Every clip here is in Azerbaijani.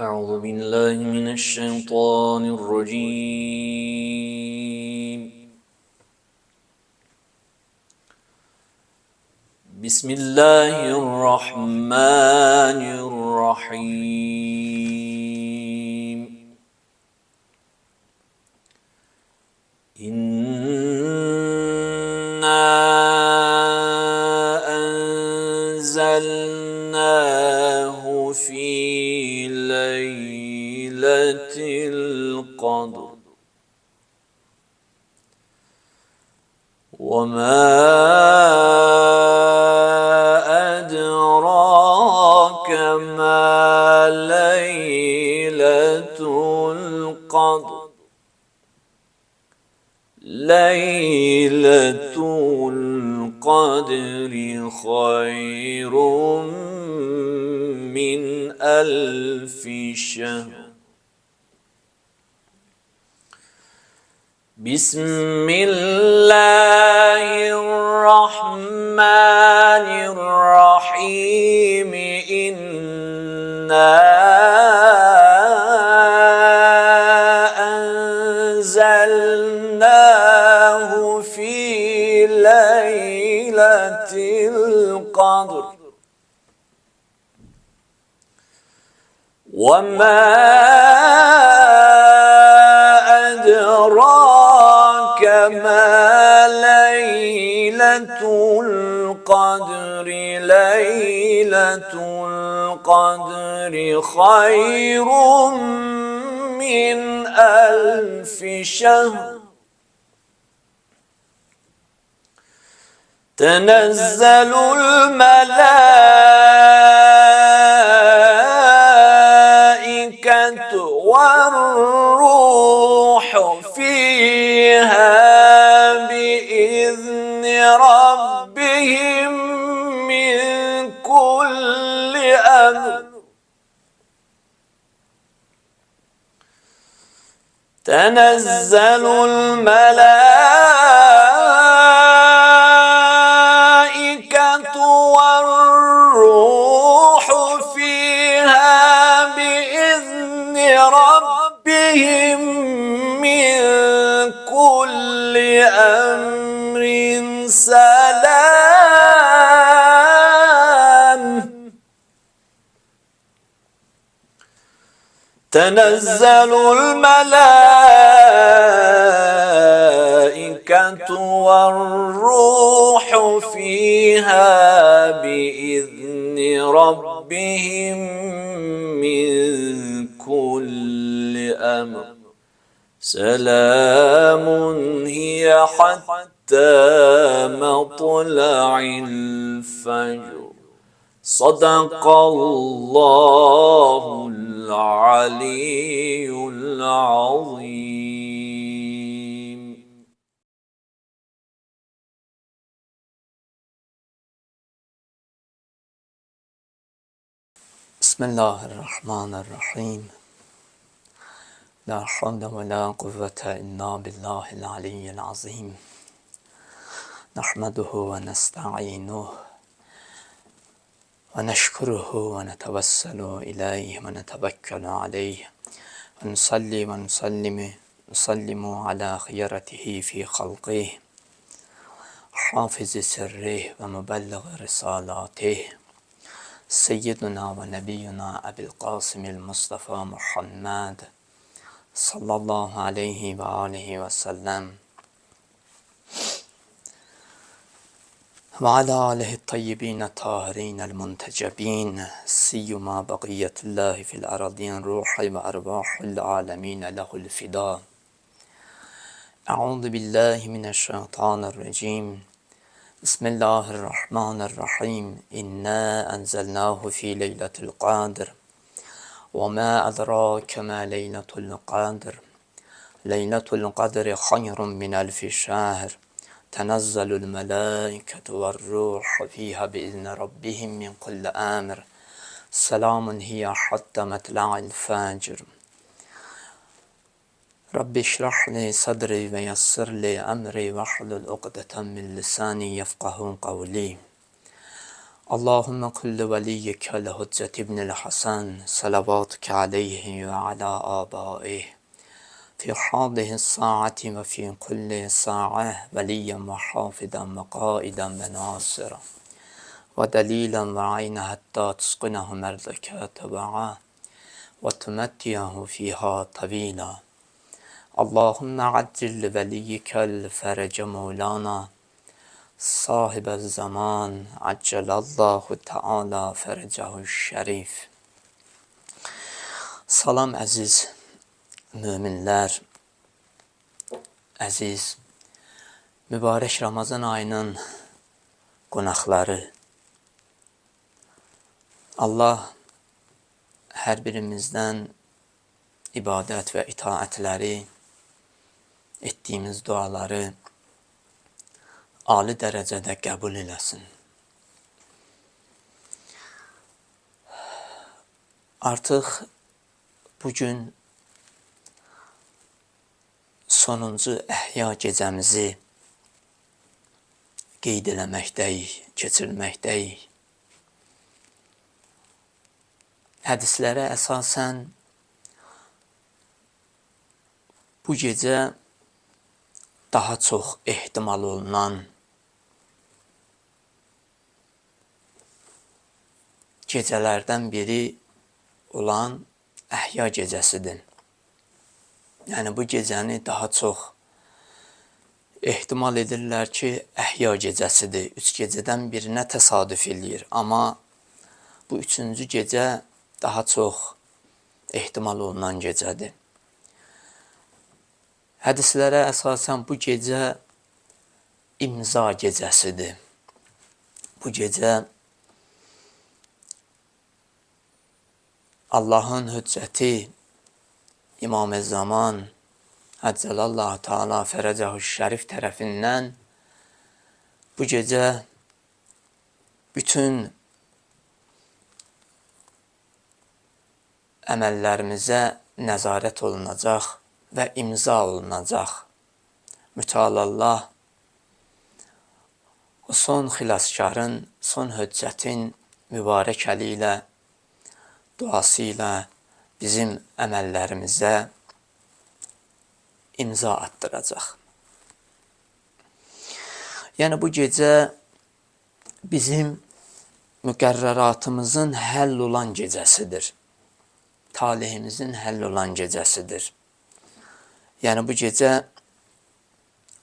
أعوذ بالله من الشيطان الرجيم. بسم الله الرحمن الرحيم. إنا أنزلناه في ليلة القدر وما أدراك ما ليلة القدر. ليلة القدر خير من 1000 شهر. بسم الله الرحمن الرحيم. إنا أنزلناه في ليلة القدر وما أدراك ما ليلة القدر. ليلة القدر خير من 1000 شهر. تنزل الملائكة والروح فيها بإذن ربهم من كل أمر. تنزل الملائكة والروح فيها بإذن ربهم من كل أمر سلام. تنزل الملائكة والروح فيها بإذن ربهم من كل أمر سلام هي حتى مطلع الفجر. صدق الله العلي العظيم. بسم الله الرحمن الرحيم. لا حول ولا قوة إلا بالله العلي العظيم. نحمده ونستعينه ونشكره ونتوسل إليه ونتوكل عليه ونصلي ونسلم على خيرته في خلقه حافظ سره ومبلغ رسالاته سيدنا ونبينا أبي القاسم المصطفى محمد صلى الله عليه وآله وسلم وعلى آله الطيبين الطاهرين المنتجبين سيما بقية الله في الأراضين روح وأرواح العالمين له الفداء. أعوذ بالله من الشيطان الرجيم. بسم الله الرحمن الرحيم. إنا أنزلناه في ليلة القدر وما أدراك ما ليلة القدر. ليلة القدر خير من 1000 شهر. تنزل الملائكة والروح فيها بإذن ربهم من كل أمر سلام هي حتى مطلع الفجر. رب اشرح لي صدري ويسر لي أمري واحلل عقدة من لساني يفقه قولي. Allahümme kulli veliyyikel Hüccet ibnil Hasan salavatuke aleyhi ve ala abaih fi hadihi saati ve fi kulli sa'ah veliyen ve hafiden ve qaiden ve nasira ve delilen ve ayna hatta tuskunehu merdekate ve'a ve tumettiyahu fiha tavila. Allahümme accil veliyyikel ferece Mevlana sahibe zaman accelallahu teala ferecehu şerif. Salam əziz müminlər, əziz mübarək Ramazan ayının qonaqları. Allah hər birimizdən ibadət və itaətləri, etdiyimiz duaları ali dərəcədə qəbul eləsin. Artıq bugün sonuncu əhya gecəmizi qeyd eləməkdəyik, keçirməkdəyik. Hədislərə əsasən bu gecə daha çox ehtimal olunan gecələrdən biri olan əhya gecəsidir. Yəni bu gecəni daha çox ehtimal edirlər ki, əhya gecəsidir. 3 gecədən birinə təsadüf eləyir. Amma bu 3-cü gecə daha çox ehtimal olunan gecədir. Hədislərə əsasən bu gecə imza gecəsidir. Bu gecə Allahın hüccəti İmam-ı Zaman Əcəlallahu Teala Fərəcəhu Şərif tərəfindən bu gecə bütün əməllərimizə nəzarət olunacaq və imza olunacaq. Mütəallallah o son xilaskarın, son hüccətin mübarək əli ilə, duası ilə bizim əməllərimizə imza attıracaq. Yəni bu gecə bizim müqərrəratımızın həll olan gecəsidir. Talihimizin həll olan gecəsidir. Yəni bu gecə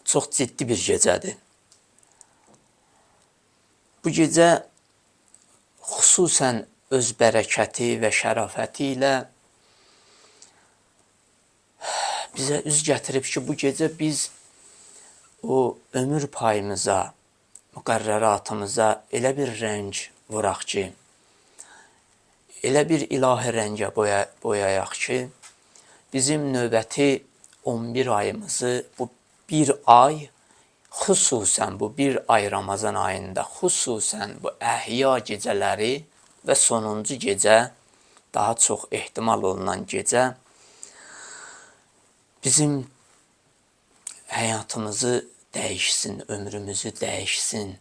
çox ciddi bir gecədir. Bu gecə xüsusən öz bərəkəti və şərafəti ilə bizə üz gətirib ki, bu gecə biz o ömür payımıza, müqərrəratımıza elə bir rəng vuraq ki, elə bir ilahi rəngə boyayaq ki, bizim növbəti 11 ayımızı, bu bir ay, xüsusən bu bir ay Ramazan ayında, xüsusən bu əhya gecələri və sonuncu gecə, daha çox ehtimal olunan gecə, bizim həyatımızı dəyişsin, ömrümüzü dəyişsin.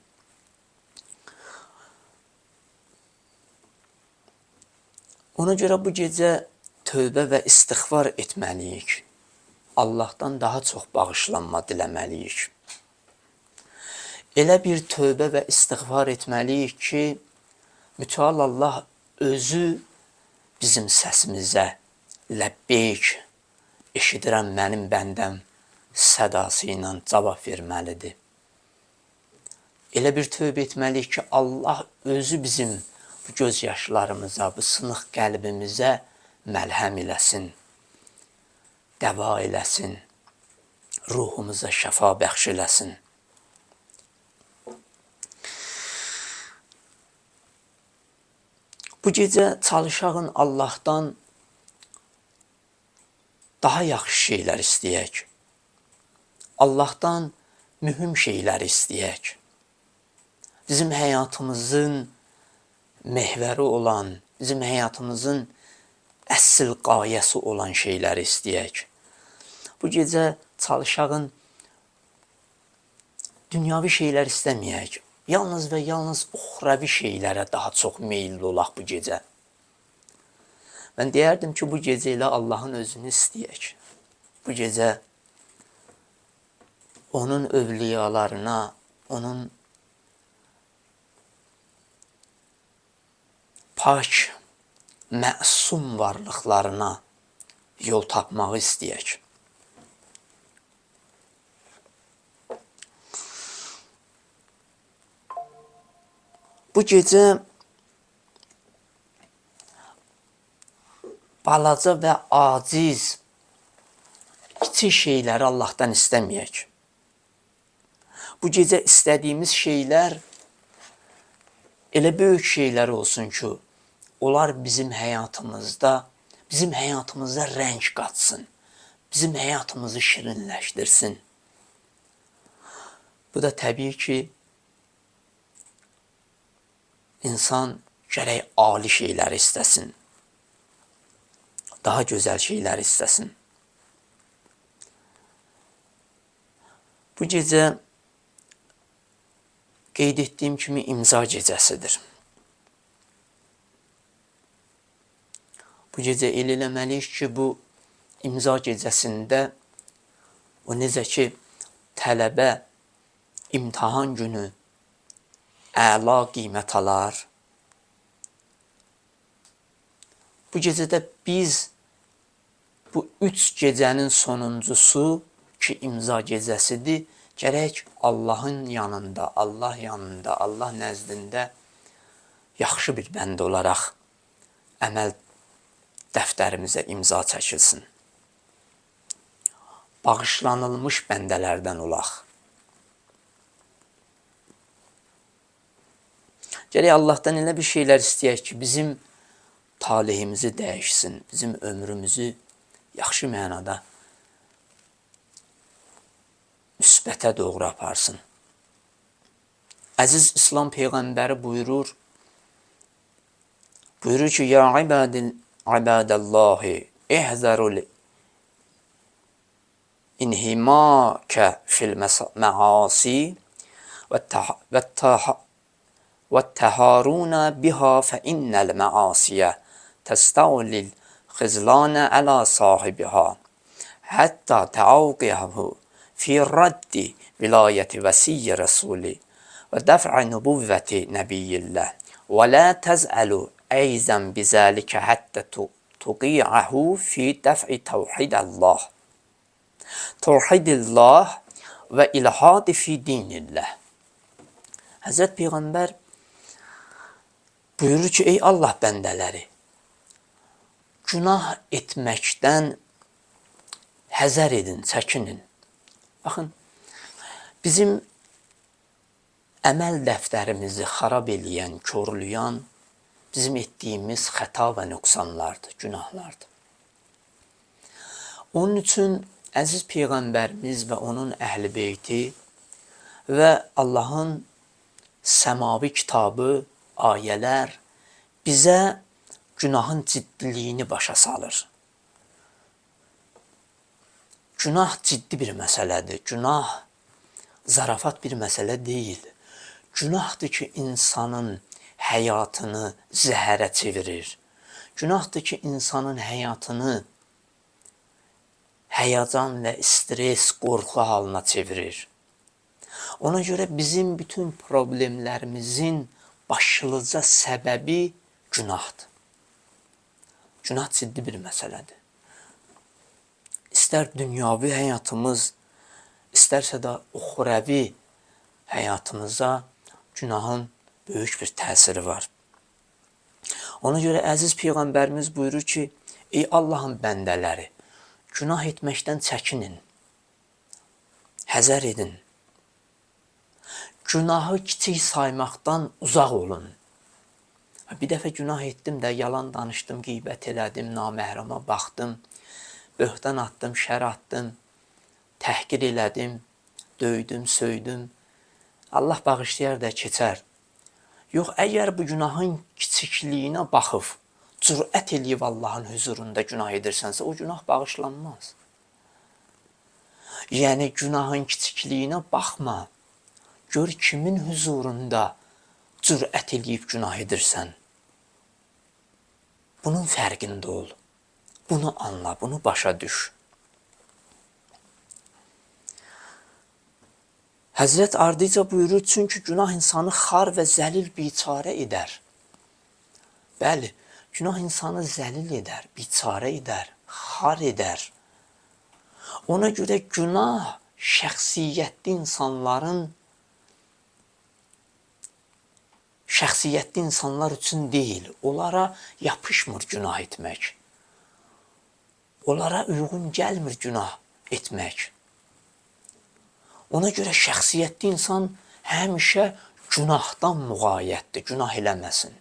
Ona görə bu gecə tövbə və istiğfar etməliyik. Allahdan daha çox bağışlanma diləməliyik. Elə bir tövbə və istiğfar etməliyik ki, mütəal Allah özü bizim səsimizə ləbbeyk, eşidirəm mənim bəndəm sədası ilə cavab verməlidir. Elə bir tövbə etməliyik ki, Allah özü bizim bu göz yaşlarımıza, bu sınıq qəlbimizə məlhəm eləsin, dəva eləsin, ruhumuza şəfa bəxş eləsin. Bu gecə çalışağın Allahdan daha yaxşı şeylər istəyək. Allahdan mühüm şeylər istəyək. Bizim həyatımızın məhvəri olan, bizim həyatımızın əsl qayəsi olan şeyləri istəyək. Bu gecə çalışağın dünyavi şeylər istəməyək. yalnız və yalnız uxravi şeylərə daha çox meyilli olaq bu gecə. Mən deyərdim ki, bu gecə ilə Allahın özünü istəyək. Bu gecə onun övliyalarına, onun pak, məsum varlıqlarına yol tapmağı istəyək. Bu gecə balaca və aciz, kiçik şeyləri Allahdan istəməyək. Bu gecə istədiyimiz şeylər elə böyük şeylər olsun ki, onlar bizim həyatımızda rəng qatsın, bizim həyatımızı şirinləşdirsin. Bu da təbii ki, insan gərək ali şeylər istəsin, daha gözəl şeylər istəsin. Bu gecə qeyd etdiyim kimi imza gecəsidir. Bu gecə el eləməliyik ki, bu imza gecəsində o necə ki, tələbə imtahan günü əla qiymət alar. Bu gecədə biz bu 3 gecənin sonuncusu ki, imza gecəsidir, gərək Allahın yanında, Allah nəzdində yaxşı bir bəndə olaraq əməl dəftərimizə imza çəkilsin. Bağışlanılmış bəndələrdən olaq. Gərək Allahdan elə bir şeylər istəyək ki, bizim talihimizi dəyişsin, bizim ömrümüzü yaxşı mənada müsbətə doğru aparsın. Əziz İslam Peyğəmbəri buyurur ki, ya ibadəllahi, ihzərul inhiməkə fil məasi və təharuna biha fə innəl məasiyə təstəulil xizlanə ələ sahibiha hətta təavqiyəhu fi raddi vilayəti vəsiyyə rəsuli və dəf'i nübüvvəti nəbiyyilləh və lə təzəlu əйzən bizəlikə həttə tuqi'əhu fi dəf'i təvhidəllah və ilhadi fi dinilləh. Həzrət Peyğəmbər buyurur ki, ey Allah bəndələri, günah etməkdən həzər edin, çəkinin. Baxın, bizim əməl dəftərimizi xarab eləyən, körlüyən bizim etdiyimiz xəta və nöqsanlardır, günahlardır. Onun üçün əziz Peyğəmbərimiz və onun əhl-i beyti və Allahın səmavi kitabı, ayələr bizə günahın ciddiliyini başa salır. Günah ciddi bir məsələdir. Günah zarafat bir məsələ deyil. Günahdır ki, insanın həyatını zəhərə çevirir. Günahdır ki, insanın həyatını həyəcan və stres, qorxu halına çevirir. Ona görə bizim bütün problemlərimizin başlıca səbəbi günahdır. Günah ciddi bir məsələdir. İstər dünyavi həyatımız, istərsə də uxrəvi həyatımıza günahın böyük bir təsiri var. Ona görə əziz Peyğəmbərimiz buyurur ki, ey Allahın bəndələri, günah etməkdən çəkinin, həzər edin. Günahı kiçik saymaqdan uzaq olun. Bir dəfə günah etdim də, yalan danışdım, qeybət elədim, naməhrama baxdım, böhtan atdım, şər atdım, təhqir elədim, döydüm, söydüm. Allah bağışlayar da keçər. Yox, əgər bu günahın kiçikliyinə baxıb, cürət eləyib Allahın huzurunda günah edirsənsə, o günah bağışlanmaz. Yəni, günahın kiçikliyinə baxma, Gör kimin huzurunda cürət eləyib günah edirsən. Bunun fərqində ol. Bunu anla, bunu başa düş. Həzrət ardıca buyurur, çünki günah insanı xar və zəlil biçarə edər. Bəli, günah insanı zəlil edər, biçarə edər, xar edər. Ona görə günah şəxsiyyətli insanlar üçün deyil. Onlara yapışmır günah etmək. Onlara uyğun gəlmir günah etmək. Ona görə şəxsiyyətli insan həmişə günahdan müğayətdir, günah eləməsin.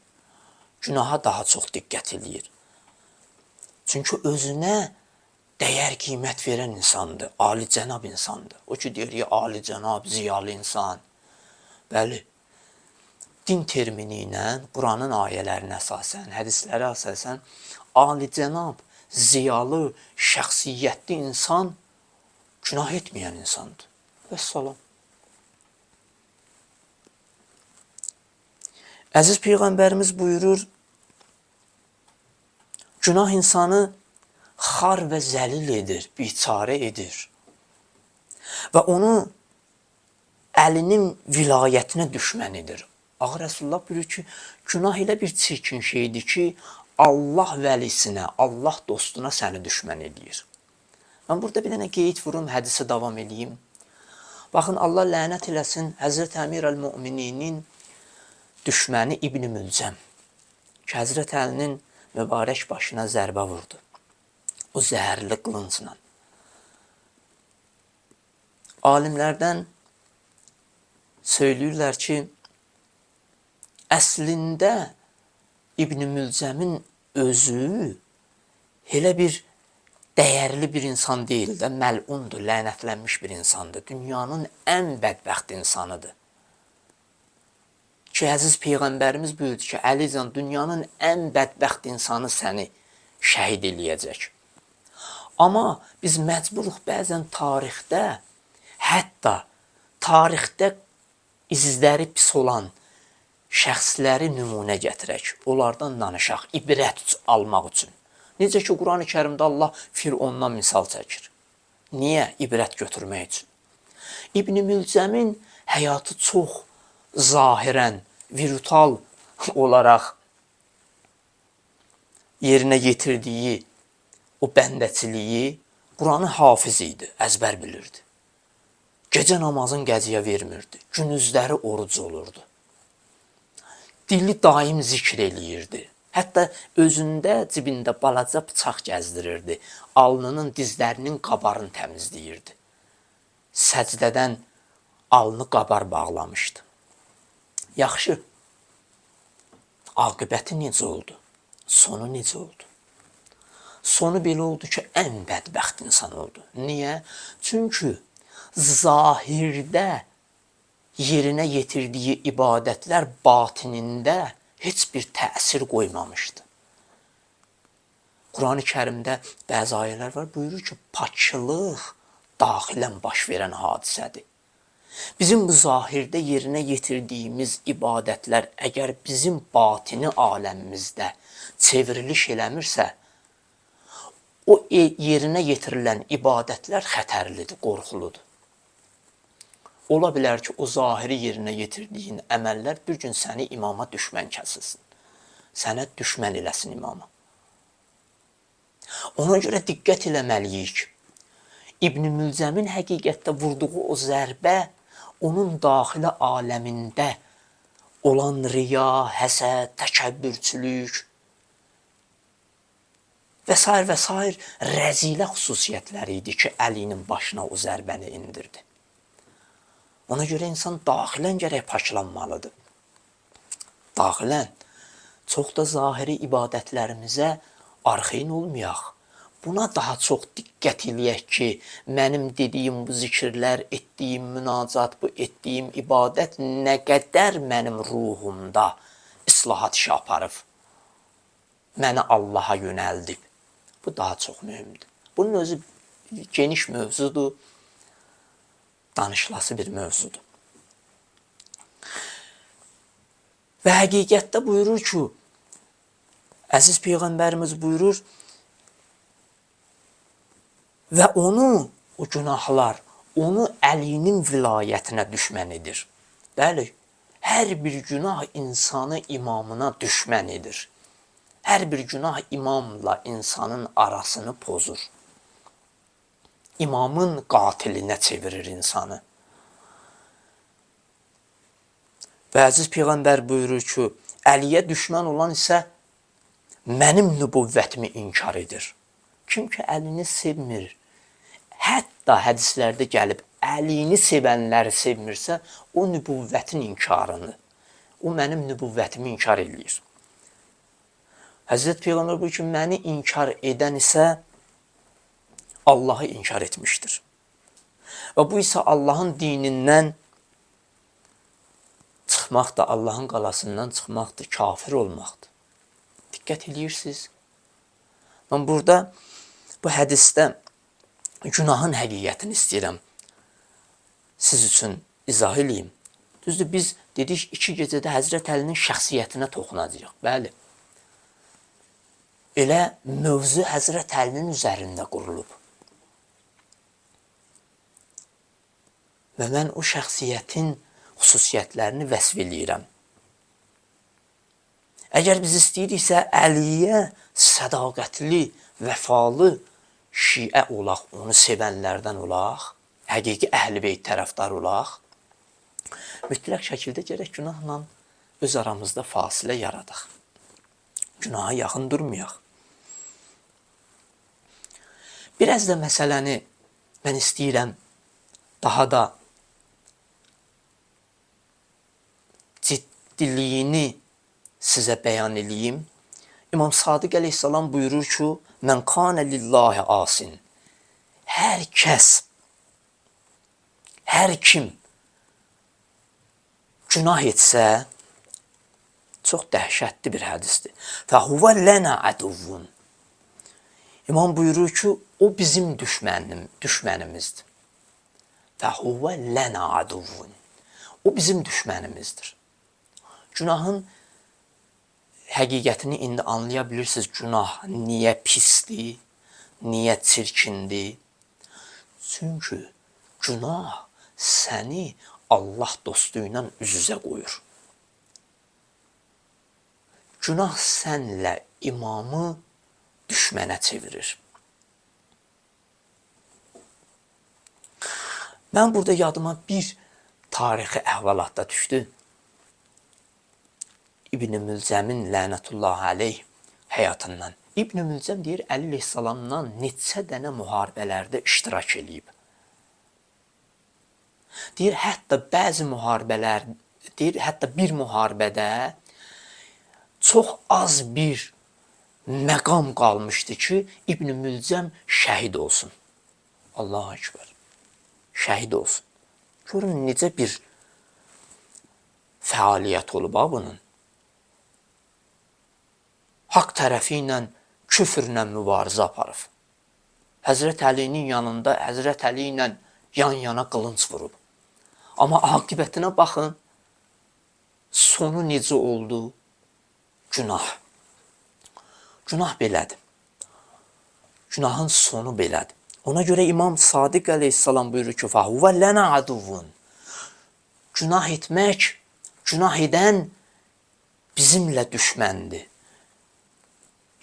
Günaha daha çox diqqət eləyir. Çünki özünə dəyər qiymət verən insandır, alicənab insandır. O ki deyir, alicənab, ziyalı insan. Bəli, din termini ilə, Quranın ayələrinə əsasən, hədislərə əsasən, alicənab, ziyalı, şəxsiyyətli insan günah etməyən insandır. Vəssalam. Əziz Peyğəmbərimiz buyurur, günah insanı xar və zəlil edir, biçarə edir. Və onu əlinin vilayətinə düşmən edir. Ağa Rəsulullah buyurur ki, günah elə bir çirkin şeydir ki, Allah vəlisinə, Allah dostuna səni düşmən edir. Mən burada bir dənə qeyd vurum, hədisi davam edeyim. Baxın, Allah lənət eləsin Həzrət Əmir əl-Mümininin düşməni İbn Mülcəm ki, Həzrət Əlinin mübarək başına zərbə vurdu. O zəhərli qılıncla. Alimlərdən söyləyirlər ki, əslində İbn Mülcəmin özü elə bir dəyərli bir insan deyil də, məlundur, lənətlənmiş bir insandır. Dünyanın ən bədbəxt insanıdır. Ki, əziz Peyğəmbərimiz buyurdu ki, Əlican, dünyanın ən bədbəxt insanı səni şəhid eləyəcək. Amma biz məcburuq bəzən tarixdə, hətta tarixdə izləri pis olan şəxsləri nümunə gətirək, onlardan danışaq, ibrət almaq üçün. Necə ki, Quran-ı Kərimdə Allah Firondan misal çəkir. Niyə? İbrət götürmək üçün. İbn Mülcəmin həyatı çox zahirən, virtual olaraq yerinə yetirdiyi o bəndəçiliyi, Quranı hafiz idi, əzbər bilirdi. Gecə namazın qəziyə vermirdi, günüzləri oruc olurdu. Dili daim zikr eləyirdi. Hətta özündə, cibində balaca bıçaq gəzdirirdi. Alnının, dizlərinin qabarını təmizləyirdi. Səcdədən alnı qabar bağlamışdı. Yaxşı, aqibəti necə oldu? Sonu necə oldu? Sonu belə oldu ki, ən bədbəxt insan oldu. Niyə? Çünki zahirdə yerinə yetirdiyi ibadətlər batinində heç bir təsir qoymamışdı. Quran-ı Kərimdə bəzi ayələr var, buyurur ki, paçılıq daxilən baş verən hadisədir. Bizim bu zahirdə yerinə yetirdiyimiz ibadətlər əgər bizim batini aləmimizdə çevriliş eləmirsə, o yerinə yetirilən ibadətlər xətərlidir, qorxuludur. Ola bilər ki, o zahiri yerinə yetirdiyin əməllər bir gün səni imama düşmən kəsilsin. Sənə düşmən eləsin imama. Ona görə diqqət eləməliyik. İbn Mülcəmin həqiqətdə vurduğu o zərbə onun daxili aləmində olan riya, həsəd, təkəbbürçülük və s. rəzilə xüsusiyyətləri idi ki, Əlinin başına o zərbəni indirdi. Ona görə insan daxilən gərək paklanmalıdır. Daxilən çox da zahiri ibadətlərimizə arxeyin olmayaq. Buna daha çox diqqət eləyək ki, mənim dediyim bu zikirlər, etdiyim münacat, bu etdiyim ibadət nə qədər mənim ruhumda islahat işi aparıb, məni Allaha yönəldib. Bu daha çox mühümdür. Bunun özü geniş mövzudur, danışılası bir mövzudur. Və həqiqətdə buyurur ki, əziz Peyğəmbərimiz buyurur və onu, o günahlar, onu Əlinin vilayətinə düşmən edir. Bəli, hər bir günah insanı imamına düşmən edir. Hər bir günah imamla insanın arasını pozur. İmamın qatilinə çevirir insanı. Və əziz Peyğəmbər buyurur ki, Əliyə düşmən olan isə mənim nübüvvətimi inkar edir. Kim ki Əlini sevmir, hətta hədislərdə gəlib Əlini sevənləri sevmirsə, o nübüvvətin inkarını, o mənim nübüvvətimi inkar edir. Həzrət Peyğəmbər buyurur ki, məni inkar edən isə Allahı inkar etmişdir. Və bu isə Allahın dinindən çıxmaqdır, Allahın qalasından çıxmaqdır, kafir olmaqdır. Diqqət edirsiniz. Mən burada, bu hədisdə günahın həqiqətini istəyirəm. Siz üçün izah edeyim. Düzdür, biz dedik, 2 gecədə Həzrət Əlinin şəxsiyyətinə toxunacaq. Bəli. Elə mövzu Həzrət Əlinin üzərində qurulub. Və mən o şəxsiyyətin xüsusiyyətlərini vəsf eləyirəm. Əgər biz istəyiriksə, Əliyə sədaqətli, vəfalı şiə olaq, onu sevənlərdən olaq, həqiqi Əhl-i Beyt tərəfdar olaq, mütləq şəkildə gərək günahla öz aramızda fasilə yaradaq. Günaha yaxın durmayaq. Biraz da məsələni mən istəyirəm daha da ciddiliyini sizə bəyan edeyim. İmam Sadiq əleyhissalam buyurur ki, mən kanə lillahi asin. Hər kəs, hər kim günah etsə, çox dəhşətli bir hədisdir. Fəhuvə lənə əduvun. İmam buyurur ki, o bizim düşmənimizdir. Fəhuvə lənə əduvun. O bizim düşmənimizdir. Günahın həqiqətini indi anlaya bilirsiniz. Günah niyə pisdir, niyə çirkindir? Çünki günah səni Allah dostu ilə üz-üzə qoyur. Günah sənlə imamı düşmənə çevirir. Mən burada yadıma bir tarixi əhvalatda düşdü. İbn-i Mülcəmin lənətullah aleyh həyatından. İbn-i Mülcəm deyir, Əli əleyhissalamdan neçə dənə müharibələrdə iştirak edib. Deyir, hətta bəzi müharibələr, deyir, hətta bir müharibədə çox az bir məqam qalmışdı ki, İbn-i Mülcəm şəhid olsun. Allahu Ekber. Şəhid olsun. Görün, necə bir fəaliyyət olub bunun. Haqq tərəfi ilə, küfrlə mübarizə aparıb. Həzrət Əlinin yanında Həzrət Əli ilə yan-yana qılınc vurub. Amma aqibətinə baxın, sonu necə oldu? Günah. Günah belədir. Günahın sonu belədir. Ona görə İmam Sadiq əleyhissalam buyurur ki, fəhuvə lənə əduvun. Günah etmək, günah edən bizimlə düşməndir.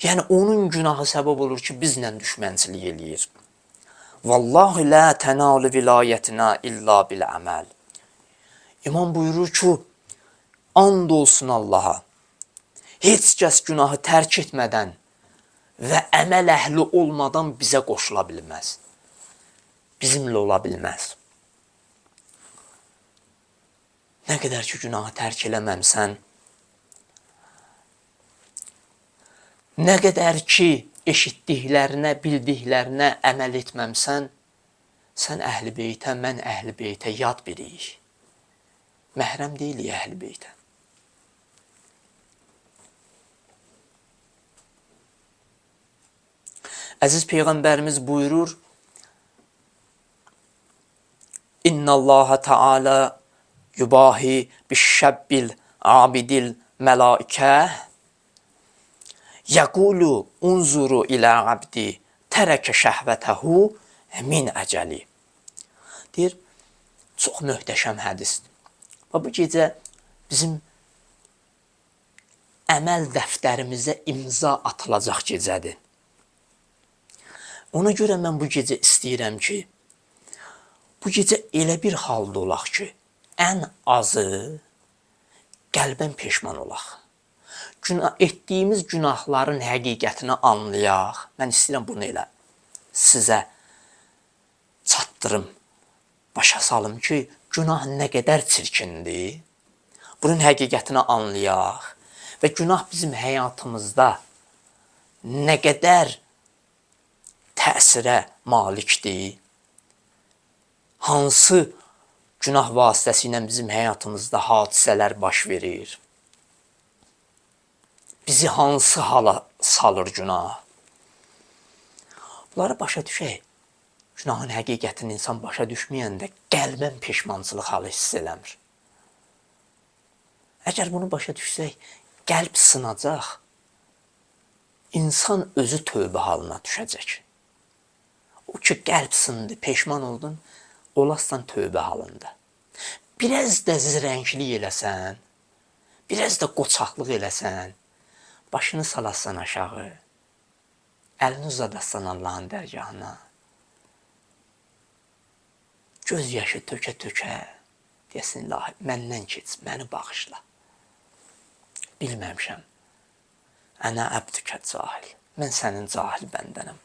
Yəni, onun günahı səbəb olur ki, bizlə düşmənçilik eləyir. Vallahi lə tənalı vilayətinə illə bil əməl. İmam buyurur ki, and olsun Allaha, heç kəs günahı tərk etmədən və əməl əhli olmadan bizə qoşula bilməz. Bizimlə ola bilməz. Nə qədər ki, günahı tərk eləməmsən, nə qədər ki, eşitdiklərinə, bildiklərinə əməl etməmsən, sən Əhl-i Beytə, mən Əhl-i Beytə yad biriyik. Məhrəm deyilik Əhl-i Beytə. Əziz Peyğəmbərimiz buyurur, İnna Allah Teala yubahi bişşəbbil abidil mələikə yəqulu unzuru ilə abdi tərəkə şəhvətəhu min əcəli. Deyir, çox möhtəşəm hədisdir. Və bu gecə bizim əməl dəftərimizə imza atılacaq gecədir. Ona görə mən bu gecə istəyirəm ki, bu gecə elə bir halda olaq ki, ən azı qəlbən peşman olaq. Etdiyimiz günahların həqiqətini anlayaq. Mən istəyirəm bunu elə sizə çatdırım, başa salım ki, günah nə qədər çirkindir. Bunun həqiqətini anlayaq və günah bizim həyatımızda nə qədər təsirə malikdir. Hansı günah vasitəsilə bizim həyatımızda hadisələr baş verir. Bizi hansı hala salır günah. Bunları başa düşək. Günahın həqiqətini insan başa düşməyəndə qəlbən peşmançılıq halı hiss eləmir. Əgər bunu başa düşsək, qəlb sınacaq, insan özü tövbə halına düşəcək. O ki, qəlb sındı, peşman oldun, olassan tövbə halında. Biraz da zirənglik eləsən, biraz da qoçaqlıq eləsən, başını salassan aşağı, əlini uzadassan Allahın dərgahına, göz yaşı tökə-tökə, deyəsin, ilahi, məndən keç, məni bağışla. Bilməmişəm, ənə əbdükə cahil, mən sənin cahil bəndənəm.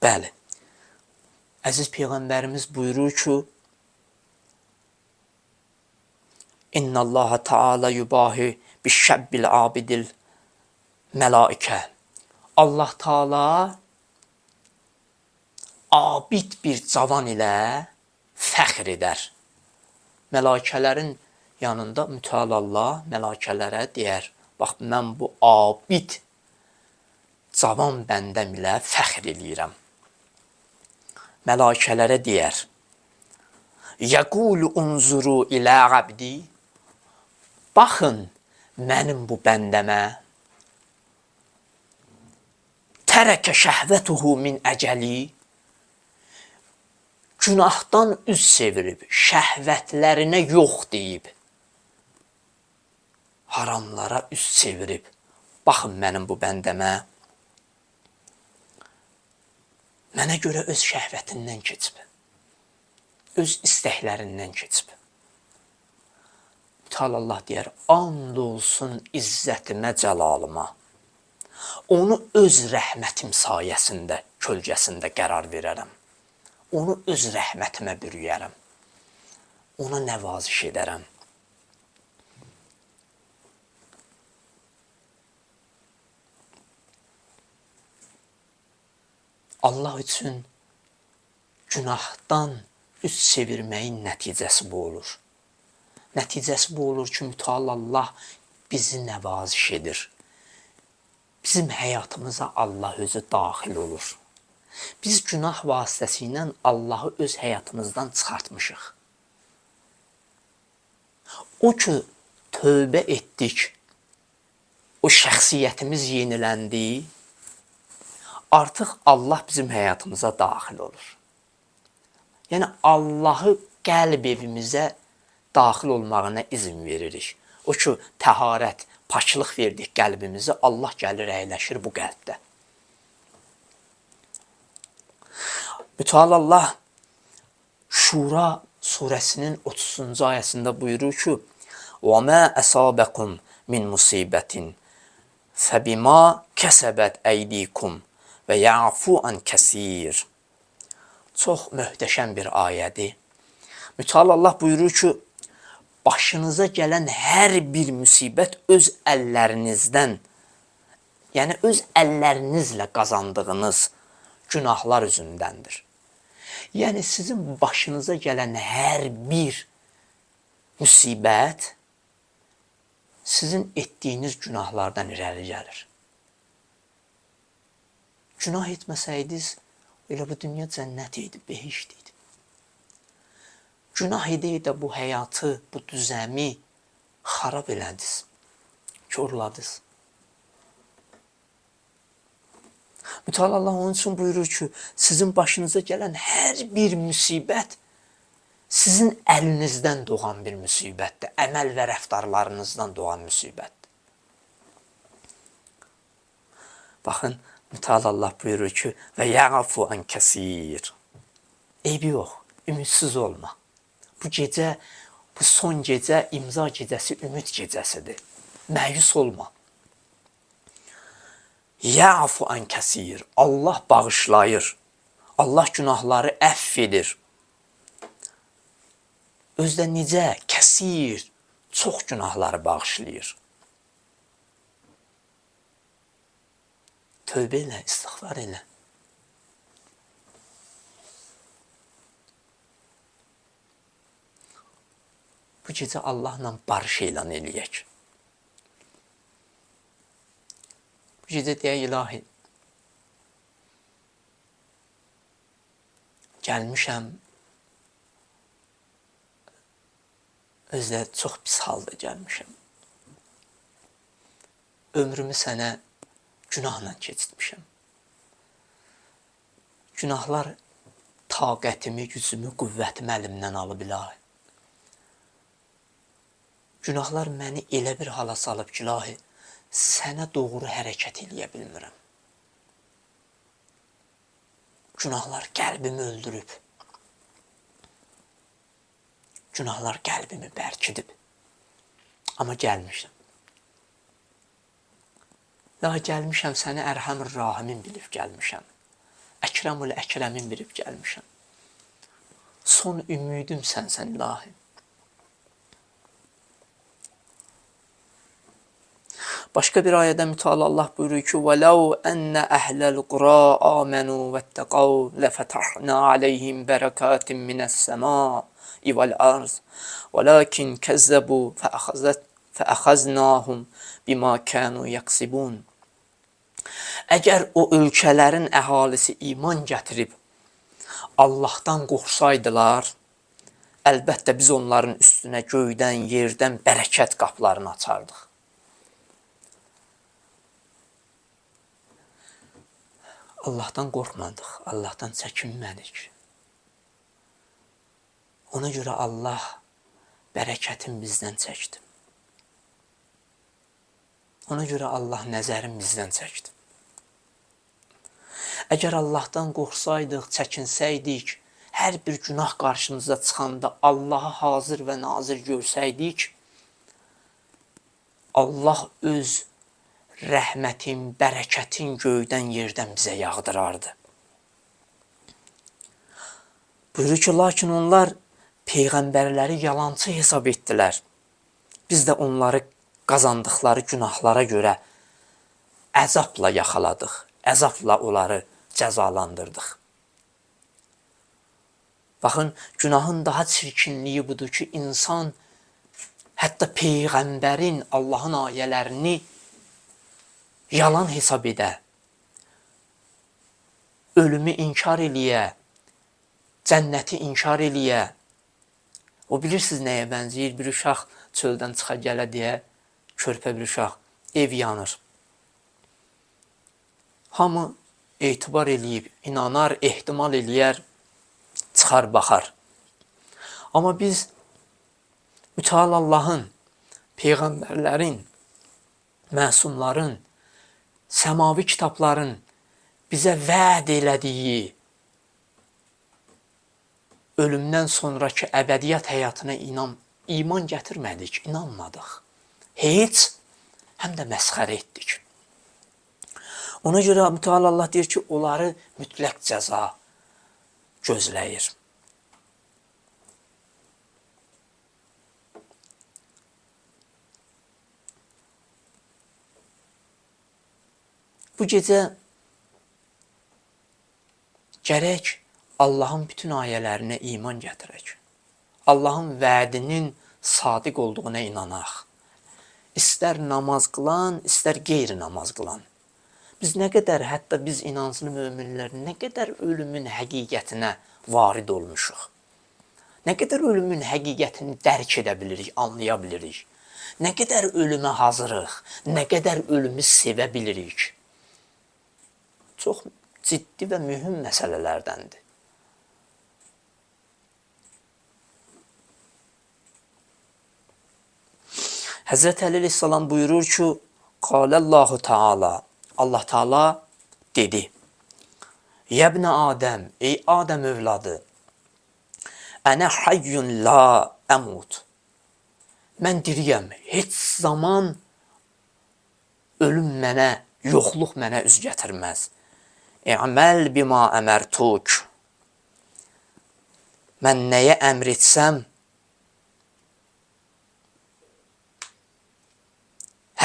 Bəli, əziz Peyğəmbərimiz buyurur ki, İnna Allah Taala yubahi bişşəbbil abidil mələikə. Allah Taala abid bir cavan ilə fəxr edər. Mələikələrin yanında mütəal Allah mələikələrə deyər, bax, mən bu abid cavan bəndəm ilə fəxr eləyirəm. Mələikələrə deyər, yəqulu unzuru ilə abdi, baxın mənim bu bəndəmə, tərəkə şəhvətuhu min əcəli, günahdan üz çevirib, şəhvətlərinə yox deyib, haramlara üz çevirib, baxın mənim bu bəndəmə, mənə görə öz şəhvətindən keçib, öz istəklərindən keçib. Mütəal Allah deyər, and olsun izzətimə, cəlalıma, onu öz rəhmətim sayəsində, kölgəsində qərar verərəm. Onu öz rəhmətimə bürüyərəm. Ona nəvaziş edərəm. Allah üçün günahdan üz çevirməyin nəticəsi bu olur. Nəticəsi bu olur ki, mütəal Allah bizi nəvaziş edir. Bizim həyatımıza Allah özü daxil olur. Biz günah vasitəsilə Allahı öz həyatımızdan çıxartmışıq. O ki, tövbə etdik, o şəxsiyyətimiz yeniləndi, artıq Allah bizim həyatımıza daxil olur. Yəni, Allahı qəlb evimizə daxil olmağına izin veririk. O ki, təharət, paklıq verdik qəlbimizi, Allah gəlir, əyləşir bu qəlbdə. Mütəal Allah Şura surəsinin 30-cu ayəsində buyurur ki, وَمَا أَصَابَكُمْ مِنْ مُصِيبَةٍ فَبِمَا كَسَبَتْ أَيْدِيكُمْ وَيَعْفُوا عَنْ كَثِيرٍ. Çox möhtəşəm bir ayədir. Mütəal Allah buyurur ki, başınıza gələn hər bir müsibət öz əllərinizdən, yəni öz əllərinizlə qazandığınız günahlar üzündəndir. Yəni, sizin başınıza gələn hər bir müsibət sizin etdiyiniz günahlardan irəli gəlir. Günah etməsəydiniz, elə bu dünya cənnət idi, behişt idi. Günah edə bu həyatı, bu düzəmi xarab elədiniz, korladınız. Mütəala Allah onun üçün buyurur ki, sizin başınıza gələn hər bir müsibət sizin əlinizdən doğan bir müsibətdir. Əməl və rəftarlarınızdan doğan müsibətdir. Baxın, Mütəala Allah buyurur ki, və yəğafu an kəsir. Eybi yox, ümidsiz olma. Bu gecə, bu son gecə imza gecəsi, ümid gecəsidir. Məyus olma. Yə'fu an kəsir. Allah bağışlayır. Allah günahları əff edir. Özdə necə? Kəsir. Çox günahları bağışlayır. Tövbə elə, istiğfar elə. Bu gecə Allahla barış elan eləyək. Bu gecə deyək, ilahi, gəlmişəm, özlə çox pis halda gəlmişəm. Ömrümü sənə günahla keçirmişəm. Günahlar taqətimi, gücümü, qüvvətimi əlimdən alıb, ilahi. Günahlar məni elə bir hala salıb ki, ilahi, sənə doğru hərəkət eləyə bilmirəm. Günahlar qəlbimi öldürüb. Günahlar qəlbimi bərkidib. Amma gəlmişəm. Daha gəlmişəm, səni Ərhəm-ül Rahimin bilib gəlmişəm. Əkrəmül Əkrəmin bilib gəlmişəm. Son ümidim sənsən, ilahi. Başqa bir ayədə Mütəala Allah buyurur ki, وَلَوْ أَنَّ أَهْلَ الْقُرَىٰ آمَنُوا وَاتَّقَوْا لَفَتَحْنَا عَلَيْهِمْ بَرَكَاتٍ مِنَ السَّمَاءِ وَالْأَرْضِ وَلَكِنْ كَذَّبُوا فَأَخَذْنَاهُمْ بِمَا كَانُوا يَكْسِبُونَ. Əgər o ölkələrin əhalisi iman gətirib Allahdan qorxsaydılar, əlbəttə biz onların üstünə göydən, yerdən bərəkət qapılarını açardıq. Allahdan qorxmadıq, Allahdan çəkinmədik. Ona görə Allah bərəkətin bizdən çəkdi. Ona görə Allah nəzərin bizdən çəkdi. Əgər Allahdan qorxsaydıq, çəkinsəydik, hər bir günah qarşımıza çıxanda Allaha hazır və nazir görsəydik, Allah öz rəhmətin, bərəkətin göydən, yerdən bizə yağdırardı. Buyurur ki, lakin onlar peyğəmbərləri yalançı hesab etdilər. Biz də onları qazandıqları günahlara görə əzabla yaxaladıq, əzabla onları cəzalandırdıq. Baxın, günahın daha çirkinliyi budur ki, insan hətta peyğəmbərin, Allahın ayələrini yalan hesab edə, ölümü inkar eləyə, cənnəti inkar eləyə. O bilirsiniz nəyə bənzəyir? Bir uşaq çöldən çıxa gələ deyə, körpə bir uşaq, ev yanır. Hamı etibar eləyib, inanar, ehtimal eləyər, çıxar, baxar. Amma biz Mütəala Allahın, peyğəmbərlərin, məsumların, səmavi kitabların bizə vəd elədiyi ölümdən sonraki əbədiyyət həyatına iman gətirmədik, inanmadıq. Heç, həm də məsxərə etdik. Ona görə Mütəala Allah deyir ki, onları mütləq cəza gözləyir. Bu gecə gərək Allahın bütün ayələrinə iman gətirək. Allahın vədinin sadiq olduğuna inanaq. İstər namaz qılan, istər qeyri namaz qılan. Biz nə qədər, hətta biz inanclı möminlər, nə qədər ölümün həqiqətinə varid olmuşuq. Nə qədər ölümün həqiqətini dərk edə bilirik, anlaya bilirik. Nə qədər ölümə hazırıq, nə qədər ölümü sevə bilirik. Çox ciddi və mühüm məsələlərdəndir. Həzrət Əli əleyhissalam buyurur ki, Qaləllahu Teala, Allah Teala dedi, Yəbnə Adəm, ey Adəm övladı, Ənə hayyun la əmut. Mən diriyəm, heç zaman ölüm mənə, yoxluq mənə üz gətirməz. İ'məl bima əmərtuk. Mən nəyə əmr etsəm,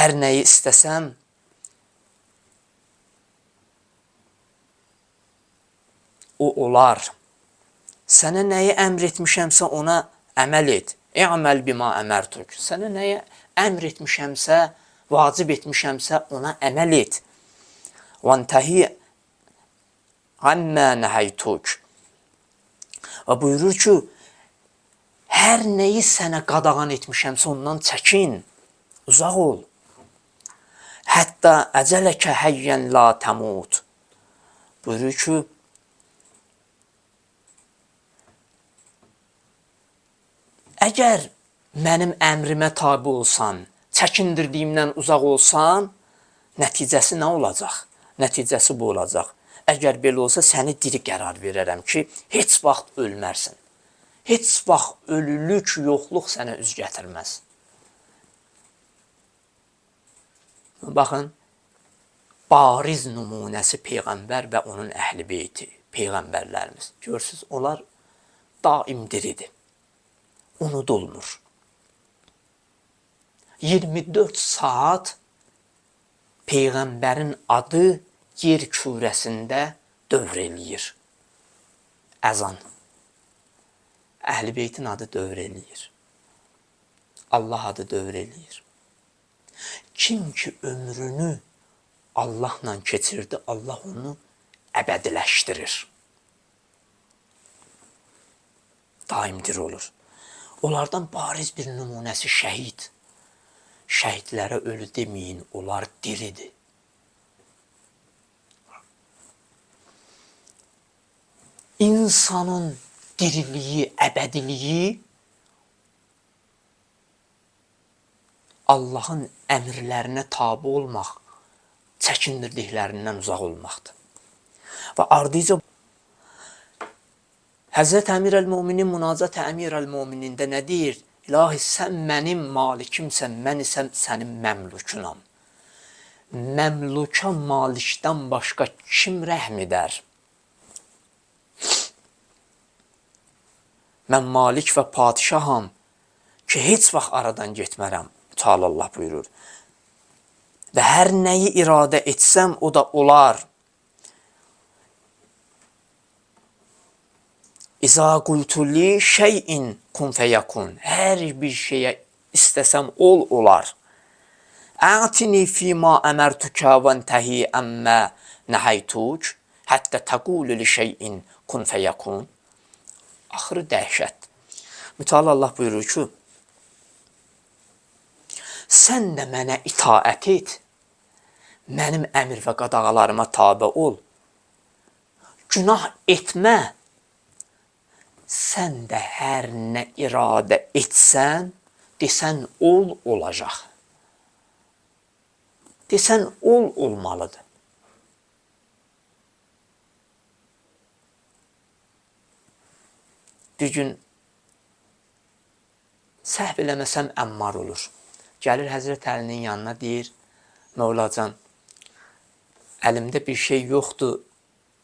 hər nəyi istəsəm, o olar. Sənə nəyi əmr etmişəmsə ona əməl et. İ'məl bima əmərtuk. Sənə nəyə əmr etmişəmsə, vacib etmişəmsə ona əməl et. Vəntəhi əmmə nəhəytuk. Və buyurur ki, hər nəyi sənə qadağan etmişəmsə ondan çəkin, uzaq ol. Hətta əcələkə həyyən la təmut. Buyurur ki, əgər mənim əmrimə tabi olsan, çəkindirdiyimdən uzaq olsan, nəticəsi nə olacaq? Nəticəsi bu olacaq. Əgər belə olsa, səni diri qərar verərəm ki, heç vaxt ölmərsən. Heç vaxt ölülük, yoxluq sənə üz gətirməz. Baxın, bariz nümunəsi Peyğəmbər və onun əhl-i beyti, Peyğəmbərlərimiz. Görürsünüz, onlar daim diridir. Unudulmur. 24 saat Peyğəmbərin adı yer kürəsində dövr eləyir. Əzan. Əhl-i beytin adı dövr eləyir. Allah adı dövr eləyir. Kim ki ömrünü Allahla keçirdi, Allah onu əbədiləşdirir. Daimdir olur. Onlardan bariz bir nümunəsi şəhid. Şəhidlərə ölü deməyin, onlar diridir. İnsanın diriliyi, əbədiliyi Allahın əmrlərinə tabi olmaq, çəkindirdiklərindən uzaq olmaqdır. Və ardıca Həzrət Əmir əl-Müminin münacat Əmir əl-Müminində nə deyir? İlahi, sən mənim malikimsən, mən isə sənin məmlukunam. Məmluka malikdən başqa kim rəhm edər? Mən malik və padişaham ki, heç vaxt aradan getmərəm. Teala Allah buyurur. Və hər nəyi iradə etsəm, o da olar. İza qultuli şeyin kun feyakun. Hər bir şeyə istəsəm ol, olar. Ətini fima əmərtukə və ntəhi əmmə nəhəytuk. Həttə təqulu li şeyin kun feyakun. Axırı dəhşət. Mütəala Allah buyurur ki, sən də mənə itaət et, mənim əmr və qadağalarıma tabi ol. Günah etmə, sən də hər nə iradə etsən, desən ol, olacaq. Desən ol, olmalıdır. Bir gün səhv eləməsəm Əmmar olur. Gəlir Həzrət Əlinin yanına deyir, Mövlacan, əlimdə bir şey yoxdur,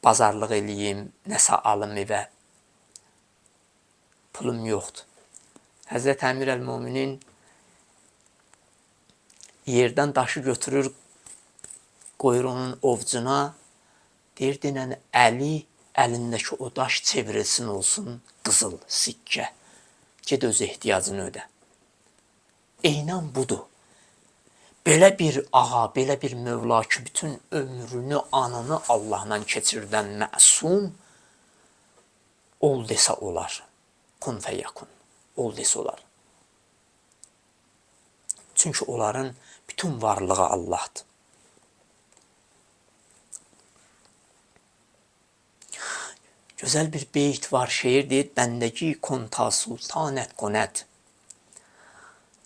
bazarlıq eləyim, nəsə alım evə. Pulum yoxdur. Həzrət Əmir əl-Müminin yerdən daşı götürür, qoyur onun ovcuna, deyir, dinən əli, əlindəki o daş çevrilsin olsun, qızıl, sikkə. Ged öz ehtiyacını ödə. Eynən budur. Belə bir ağa, belə bir Mövla ki, bütün ömrünü, anını Allahla keçirdən məsum ol desə olar. kun feyəkun. Ol desə olar. Çünki onların bütün varlığı Allahdır. Gözəl bir beyt var, şeir deyir, bəndəgi kun ta sultanət qonət,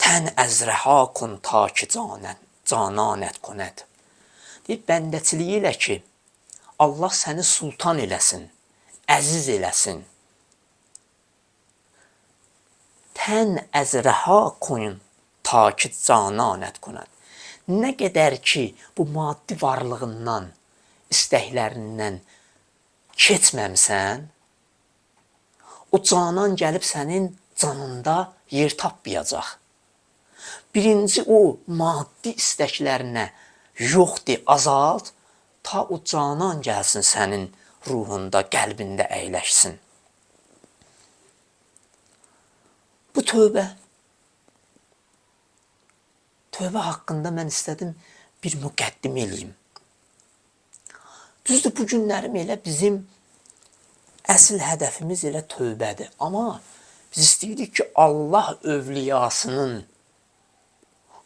tən əzrəha kun ta ki cananət qonət. Deyir, bəndəçiliyi ilə ki, Allah səni sultan eləsin, əziz eləsin. Tən əzrəha kun ta ki cananət qonət. Nə qədər ki, bu maddi varlığından, istəklərindən keçməmsən, o canan gəlib sənin canında yer tapmayacaq. Birinci o maddi istəklərinə yox de, azalt, ta o canan gəlsin sənin ruhunda, qəlbində əyləşsin. Bu tövbə. Tövbə haqqında mən istədim bir müqəddim eləyim. Düzdür, bu günlərim elə bizim əsl hədəfimiz elə tövbədir. Amma biz istəyirik ki, Allah övliyasının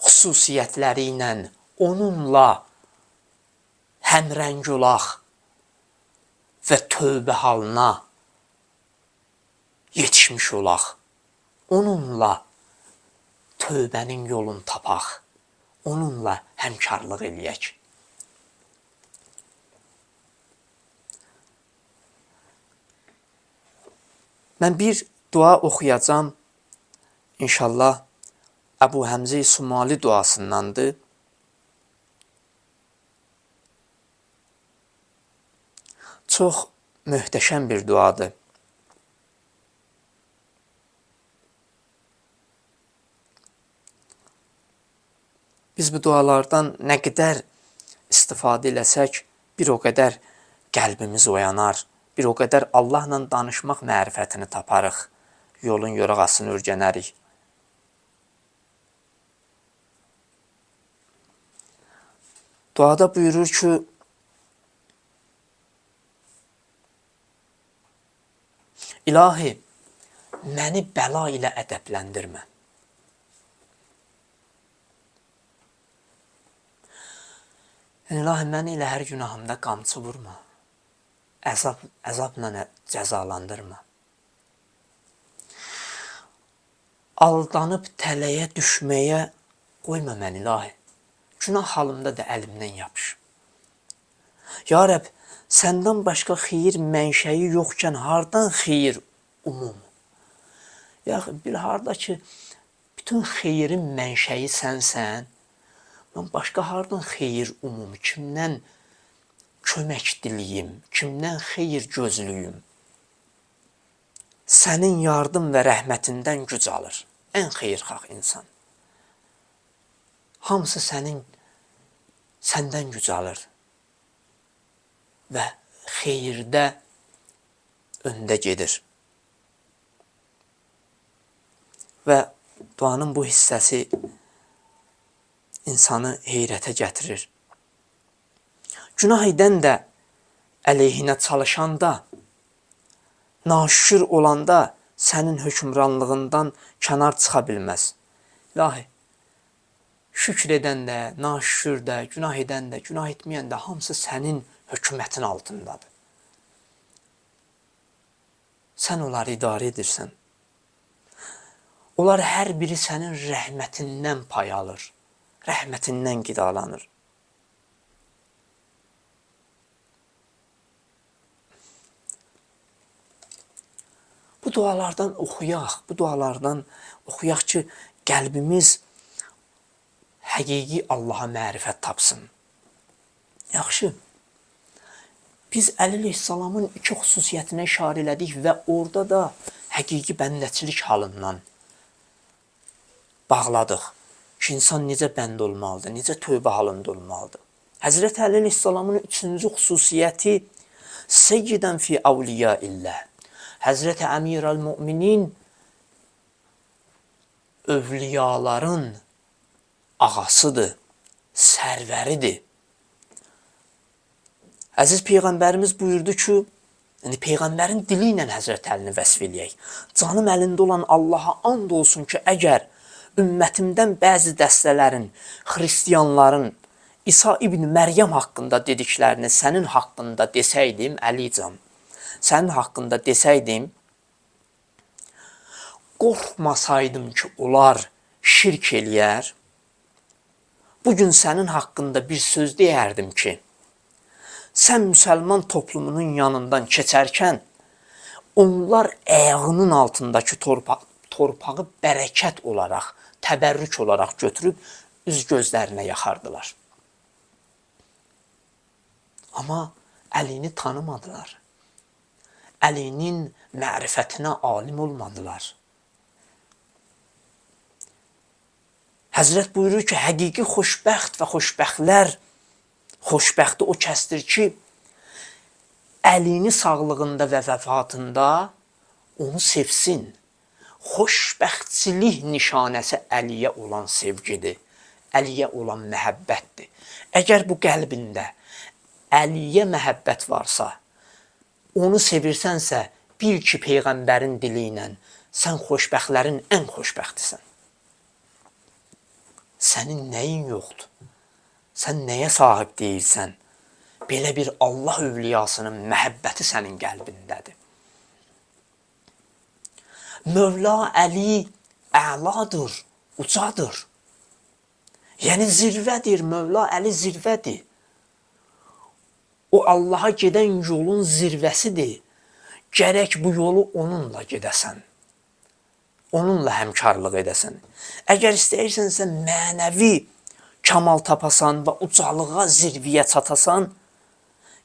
xüsusiyyətləri ilə onunla həmrəng olaq və tövbə halına yetişmiş olaq. Onunla tövbənin yolunu tapaq. Onunla həmkarlıq eləyək. Mən bir dua oxuyacam. İnşallah Əbu Həmzə Sumali duasındandır. Çox möhtəşəm bir duadır. Biz bu dualardan nə qədər istifadə eləsək, bir o qədər qəlbimiz oyanar, bir o qədər Allahla danışmaq mərifətini taparıq, yolun yorğasını örgənərik. Duada buyurur ki, İlahi, məni bəla ilə ədəbləndirmə. İlahi, məni elə hər günahımda qamçı vurma. Əzabla cəzalandırma. Aldanıb tələyə düşməyə qoyma məni, İlahi. Günah halımda da əlimdən yapış. Ya Rəbb, səndən başqa xeyir mənşəyi yoxkən hardan xeyir umum? Ya bil harda ki, bütün xeyrin mənşəyi sənsən, mən başqa hardan xeyir umum? Kimdən kömək diliyim, kimdən xeyir gözlüyüm? Sənin yardım və rəhmətindən güc alır ən xeyirxah insan. Hamısı səndən güc alır və xeyirdə öndə gedir. Və duanın bu hissəsi insanı heyrətə gətirir. Günah edən də əleyhinə çalışanda, naşükür olanda sənin hökmranlığından kənar çıxa bilməz. İlahi, şükür edən də, naşükür də, günah edən də, günah etməyən də hamısı sənin hökumətin altındadır. Sən onları idarə edirsən. Onlar hər biri sənin rəhmətindən pay alır, rəhmətindən qidalanır. Bu dualardan oxuyaq ki, qəlbimiz həqiqi Allaha mərifət tapsın. Yaxşı, biz Əli əleyhissalamın iki xüsusiyyətinə işarə elədik və orada da həqiqi bəndəçilik halından bağladıq ki, insan necə bənd olmalıdır, necə tövbə halında olmalıdır. Həzrət Əli əleyhissalamın üçüncü xüsusiyyəti Seyyidən fi avliya illə. Həzrət Əmir-əl-Müminin övliyaların ağasıdır, sərvəridir. Əziz Peyğəmbərimiz buyurdu ki, Yəni peyğəmbərin dili ilə Həzrət Əlini vəsf eləyək. Canım əlində olan Allaha and olsun ki, əgər ümmətimdən bəzi dəstələrin, xristianların İsa ibn Məryəm haqqında dediklərini sənin haqqında desəydim, Əlican, sənin haqqında desəydim, qorxmasaydım ki, onlar şirk eləyər, bugün sənin haqqında bir söz deyərdim ki, sən müsəlman toplumunun yanından keçərkən, onlar ayağının altındakı torpağı bərəkət olaraq, təbərrük olaraq götürüb üz gözlərinə yaxardılar. Amma Əlini tanımadılar. Əlinin mərifətinə alim olmadılar. Həzrət buyurur ki, həqiqi xoşbəxt və xoşbəxtlər, xoşbəxti o kəsdir ki, Əlini sağlığında və vəfatında onu sevsin. Xoşbəxtçilik nişanəsi Əliyə olan sevgidir, Əliyə olan məhəbbətdir. Əgər bu qəlbində Əliyə məhəbbət varsa, onu sevirsənsə, bil ki, Peyğəmbərin dili ilə sən xoşbəxtlərin ən xoşbəxtisən. Sənin nəyin yoxdur? Sən nəyə sahib deyilsən? Belə bir Allah övliyasının məhəbbəti sənin qəlbindədir. Mövla Əli əladır, ucadır. Yəni zirvədir, Mövla Əli zirvədir. O Allaha gedən yolun zirvəsidir. Gərək bu yolu onunla gedəsən. Onunla həmkarlıq edəsən. Əgər istəyirsənsə mənəvi kamal tapasan və ucalığa, zirviyə çatasan,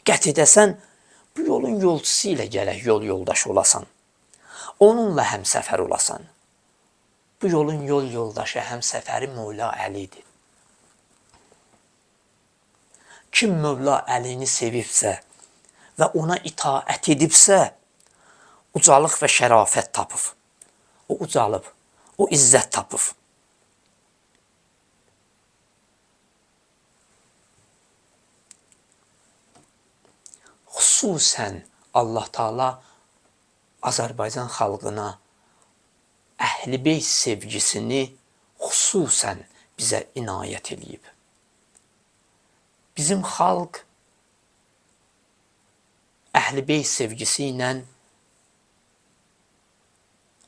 qət edəsən, bu yolun yolçusu ilə gərək yol yoldaşı olasan. Onunla həmsəfər olasan. Bu yolun yol yoldaşı, həmsəfəri Mövla Əlidir. Kim Mövla Əlini sevibsə və ona itaət edibsə, ucalıq və şərafət tapıb. O ucalıb, o izzət tapıb. Xüsusən Allah Taala Azərbaycan xalqına Əhl-i-Beyt sevgisini xüsusən bizə inayət eləyib. Bizim xalq Əhl-i-Beyt sevgisi ilə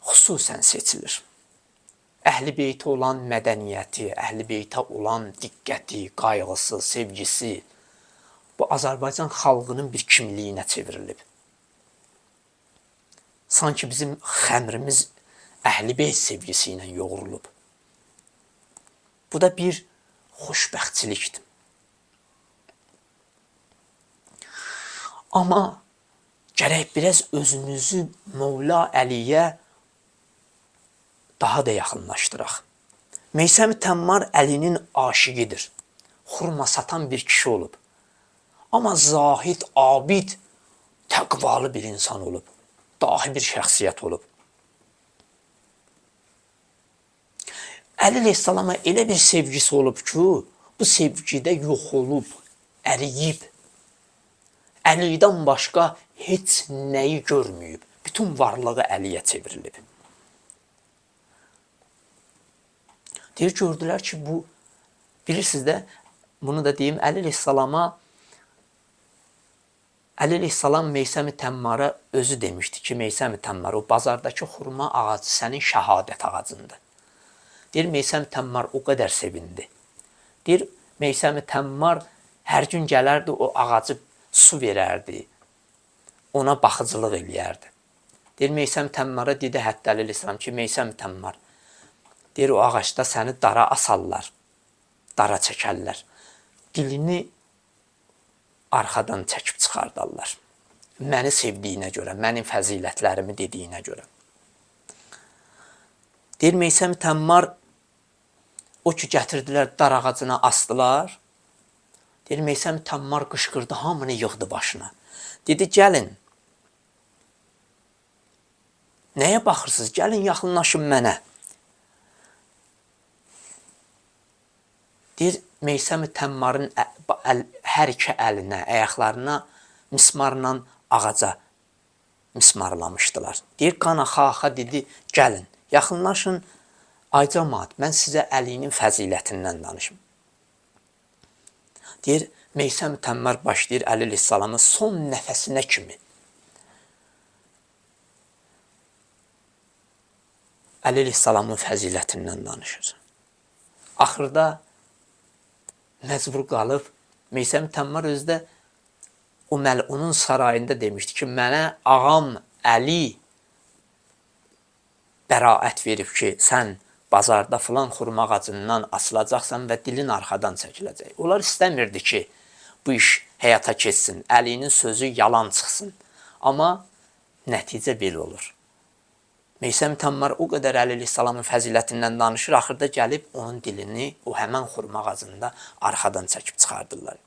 xüsusən seçilir. Əhl-i-Beytə olan mədəniyyəti, Əhl-i-Beytə olan diqqəti, qayğısı, sevgisi bu Azərbaycan xalqının bir kimliyinə çevrilib. Sanki bizim xəmrimiz Əhl-i-Beyt sevgisi ilə yoğrulub. Bu da bir xoşbəxtçilikdir. Amma gərək biraz özümüzü Mövla Əliyə daha da yaxınlaşdıraq. Meysəm Təmmar Əlinin aşiqidir. Xurma satan bir kişi olub. Amma zahid, abid, təqvalı bir insan olub. Dahi bir şəxsiyyət olub. Əli əleyhissalama elə bir sevgisi olub ki, bu sevgidə yox olub, əriyib. Əlidən başqa heç nəyi görməyib. Bütün varlığı Əliyə çevrilib. Deyir, gördülər ki, bu, bilirsiniz də, bunu da deyim, Əli əleyhissalam Meysəm-i Təmmara özü demişdi ki, Meysəm-i Təmmar, o bazardakı xurma ağacı sənin şəhadət ağacındır. Deyir, Meysəm-i Təmmar o qədər sevindi. Deyir, Meysəm-i Təmmar hər gün gələrdi, o ağacı su verərdi, ona baxıcılıq eləyərdi. Deyir, Meysəm-i Təmmara dedi hətta əleyhissalam ki, Meysəm-i Təmmar, deyir, o ağacda səni dara asarlar, dara çəkərlər. Dilini arxadan çəkib çıxardarlar. Məni sevdiyinə görə, mənim fəzilətlərimi dediyinə görə. Deyir, Meysəm-i Təmmar, o ki, gətirdilər, dar ağacına asdılar. Deyir, Meysəm-i Təmmar qışqırdı, hamını yığdı başına. Dedi, gəlin. Nəyə baxırsınız? Gəlin, yaxınlaşın mənə. Deyir, Meysəm-i Təmmarın hər iki əlinə, ayaqlarına mismarla ağaca mismarlamışdılar. Deyir, qana xaxa dedi, gəlin, yaxınlaşın, ay cəmaat, mən sizə Əlinin fəzilətindən danışım. Deyir, Meysəm Təmmar başlayır Əli əleyhissalamın son nəfəsinə kimi Əli əleyhissalamın fəzilətindən danışır. Axırda məcbur qalıb, Meysəm Təmmar özü də o məlunun sarayında demişdi ki, mənə ağam Əli bəraət verib ki, sən bazarda filan xurma ağacından asılacaqsan və dilin arxadan çəkiləcək. Onlar istəmirdi ki, bu iş həyata keçsin, Əlinin sözü yalan çıxsın. Amma nəticə belə olur. Meysəm Təmmar o qədər Əli əleyhissalamın fəzilətindən danışır, axırda gəlib onun dilini o həmən xurma ağacında arxadan çəkib çıxardırlar.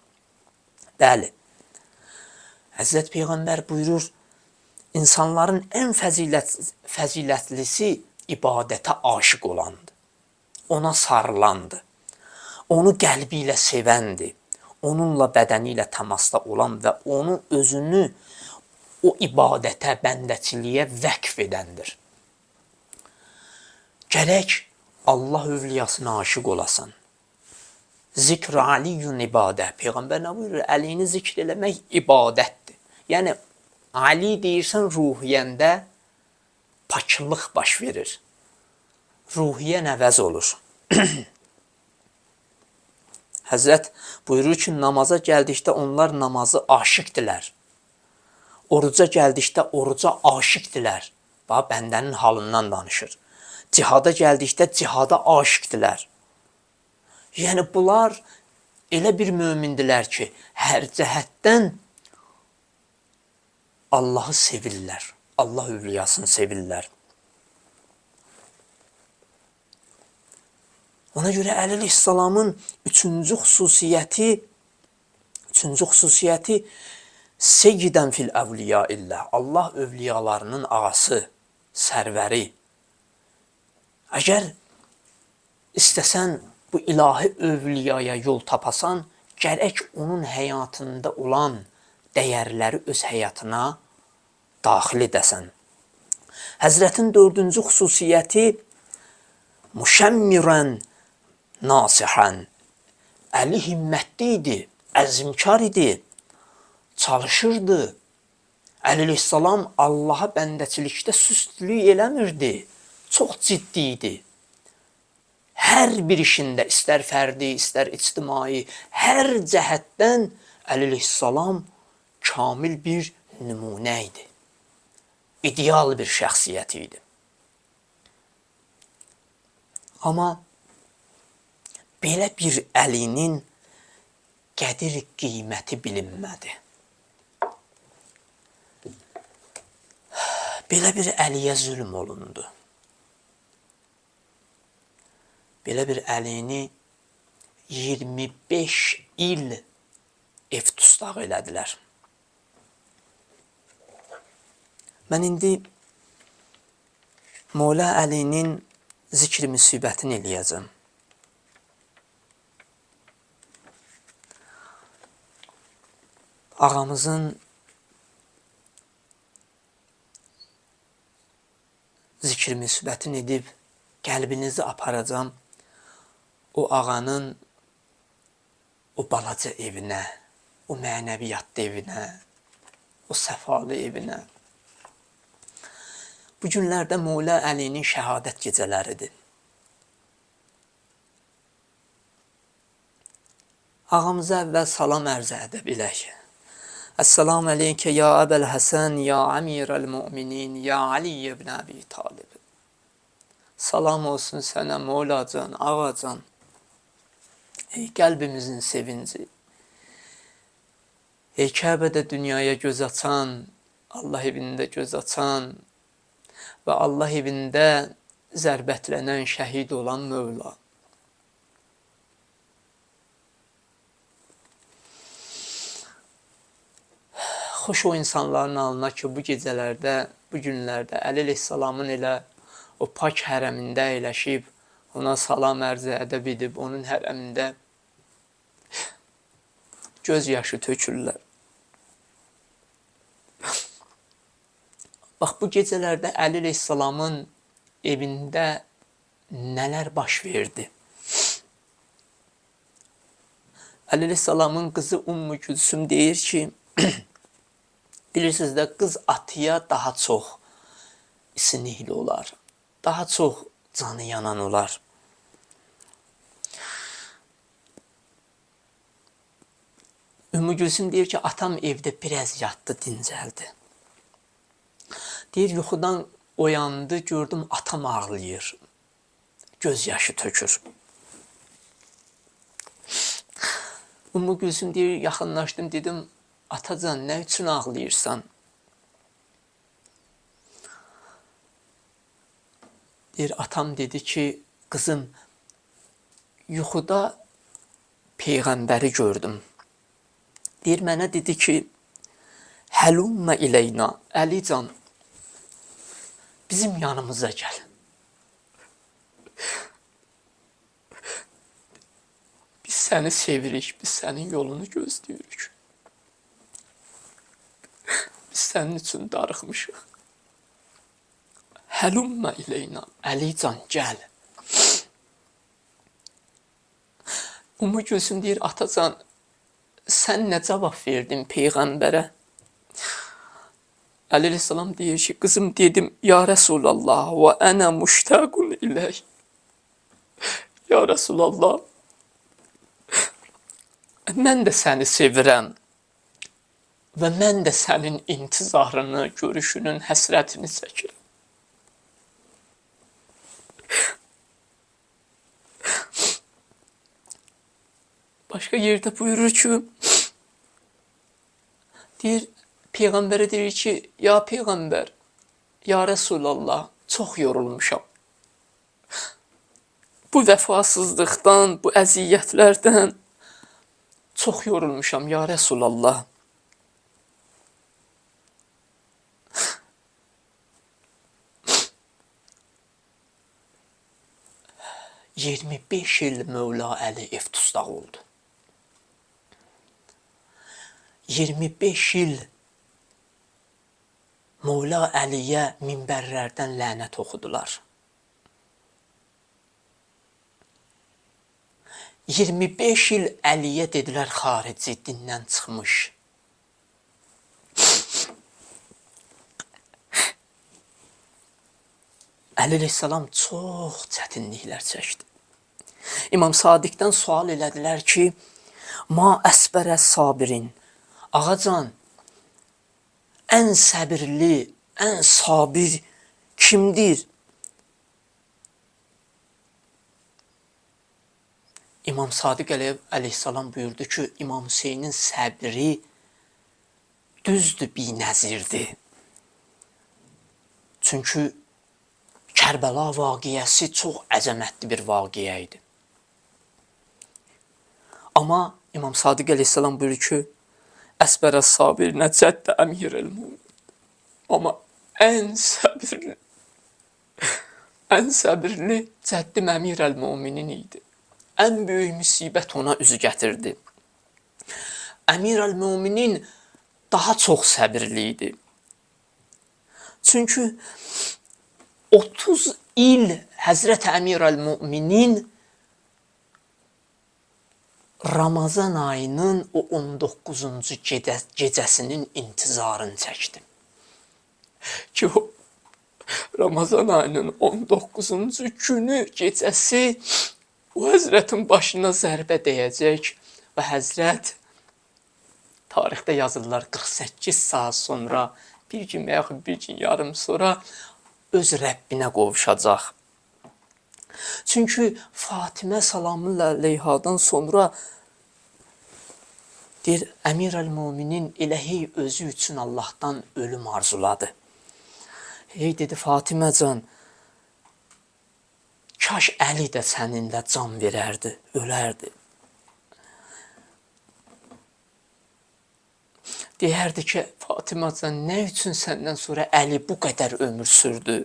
Bəli, Həzrət Peyğəmbər buyurur, insanların ən fəzilətlisi ibadətə aşiq olandı, ona sarılandı, onu qəlbi ilə sevəndi, onunla bədəni ilə təmasda olan və onu özünü o ibadətə, bəndəçiliyə vəqf edəndir. Gərək Allah övliyasına aşiq olasan. Zikr aliyyun ibadə. Peyğəmbər nə buyurur? Əlini zikr eləmək ibadətdir. Yəni, Ali deyirsən ruhiyyəndə paklıq baş verir. Ruhiyyən əvəz olur. Həzrət buyurur ki, namaza gəldikdə onlar namazı aşiqdirlər. Oruca gəldikdə oruca aşiqdirlər. Bax, bəndənin halından danışır. Cihada gəldikdə cihada aşiqdirlər. Yəni, bunlar elə bir mömindilər ki, hər cəhətdən Allahı sevirlər, Allah övliyasını sevirlər. Ona görə Əli əleyhissalamın üçüncü xüsusiyyəti Seyyidən fil əvliya illə, Allah övliyalarının ağası, sərvəri. Əgər istəsən bu ilahi övliyaya yol tapasan, gərək onun həyatında olan dəyərləri öz həyatına daxil edəsən. Həzrətin dördüncü xüsusiyyəti müşəmmirən nasihən. Əli himmətli idi, əzmkar idi, çalışırdı. Əli əleyhissalam Allaha bəndəçilikdə süstlük eləmirdi, çox ciddi idi. Hər bir işində, istər fərdi, istər ictimai, hər cəhətdən Əli əleyhissalam kamil bir nümunə idi. İdeal bir şəxsiyyət idi. Amma belə bir Əlinin qədir qiyməti bilinmədi. Belə bir Əliyə zülm olundu. Belə bir Əlini 25 il ev tustaq elədilər. Mən indi Mola Əlinin zikr müsibətini eləyəcəm. Ağamızın zikr müsibətini edib qəlbinizi aparacam o ağanın o balaca evinə, o mənəviyyatlı evinə, o səfalı evinə. Bu günlərdə Mola Əlinin şəhadət gecələridir. Ağamıza əvvəl salam ərz edə bilək. Əssalamu aleykə ya Əbəl Həsən, ya Əmirəl Müminin, ya Ali ibn Əbi Talib. Salam olsun sənə Molacan, ağacan. Ey qəlbimizin sevinci. Ey Kəbədə dünyaya göz açan, Allah evində göz açan və Allah evində zərbətlənən, şəhid olan Mövla. Xoş o insanların alına ki, bu gecələrdə, bu günlərdə Əli əleyhissalamın elə o pak hərəmində əyləşib, ona salam ərz ədəb edib, onun hərəmində göz yaşı tökürlər. Bax, bu gecələrdə Əli əleyhissalamın evində nələr baş verdi? Əli əleyhissalamın qızı Ümmü Gülsüm deyir ki, bilirsiniz də, qız atıya daha çox isinlikli olar, daha çox canı yanan olar. Ümmü Gülsüm deyir ki, atam evdə biraz yatdı, dincəldi. Deyir, yuxudan oyandı, gördüm atam ağlayır, göz yaşı tökür. Ümmü Gülsüm deyir, yaxınlaşdım, dedim, atacan, nə üçün ağlayırsan? Deyir, atam dedi ki, qızım, yuxuda Peyğəmbəri gördüm. Deyir, mənə dedi ki, həlümmə iləyna, Əlican, bizim yanımıza gəl. Biz səni sevirik, biz sənin yolunu gözləyirik. Biz sənin üçün darıxmışıq. Həlümmə iləyna, Əlican, gəl. Ümmü Gülsüm deyir, atacan, sən nə cavab verdin Peyğəmbərə? Əli əleyhissalam deyir ki, qızım, dedim, ya Rəsulallah, və ənə müştəqun iləy. Ya Rəsulallah, mən də səni sevirəm və mən də sənin intizarını, görüşünün həsrətini çəkirəm. Başqa yerdə buyurur ki, deyir, Peyğəmbərə deyir ki, ya Peyğəmbər, ya Rəsulallah, çox yorulmuşam. Bu vəfasızlıqdan, bu əziyyətlərdən çox yorulmuşam, ya Rəsulallah. Yirmi 25 il Mövla Əli eftustaq oldu. 25 il Mövla Əliyə minbərlərdən lənət oxudular. 25 il Əliyə dedilər xarici, dindən çıxmış. Əli əleyhissalam çox çətinliklər çəkdi. İmam Sadiqdən sual elədilər ki, ma əsbərə sabirin, ağacan, ən səbirli, ən sabir kimdir? İmam Sadiq əleyhissalam buyurdu ki, İmam Hüseynin səbri düzdür, binəzirdir. Çünki Kərbəla vaqiəsi çox əzəmətli bir vaqiə idi. Amma İmam Sadiq əleyhissalam buyurur ki, əsbərə sabirinə cəddə əmir-el-mümin. Amma ən səbirli cəddim əmir-el-müminin idi. Ən böyük müsibət ona üzü gətirdi. Əmir-el-müminin daha çox səbirli idi. Çünki 30 il Həzrət Əmir-el-Müminin Ramazan ayının o 19-cu gecəsinin intizarını çəkdi. Ki o Ramazan ayının 19-cu günü gecəsi o Həzrətin başına zərbə dəyəcək və Həzrət tarixdə yazırlar 48 saat sonra, bir gün və yaxud bir gün yarım sonra öz Rəbbinə qovuşacaq. Çünki Fatimə salamullah əleyhadan sonra deyir, Əmir-el-Müminin elə hey özü üçün Allahdan ölüm arzuladı. Hey dedi, Fatiməcan, kaş Əli də səninlə can verərdi, ölərdi. Deyərdi ki, Fatiməcan, nə üçün səndən sonra Əli bu qədər ömür sürdü?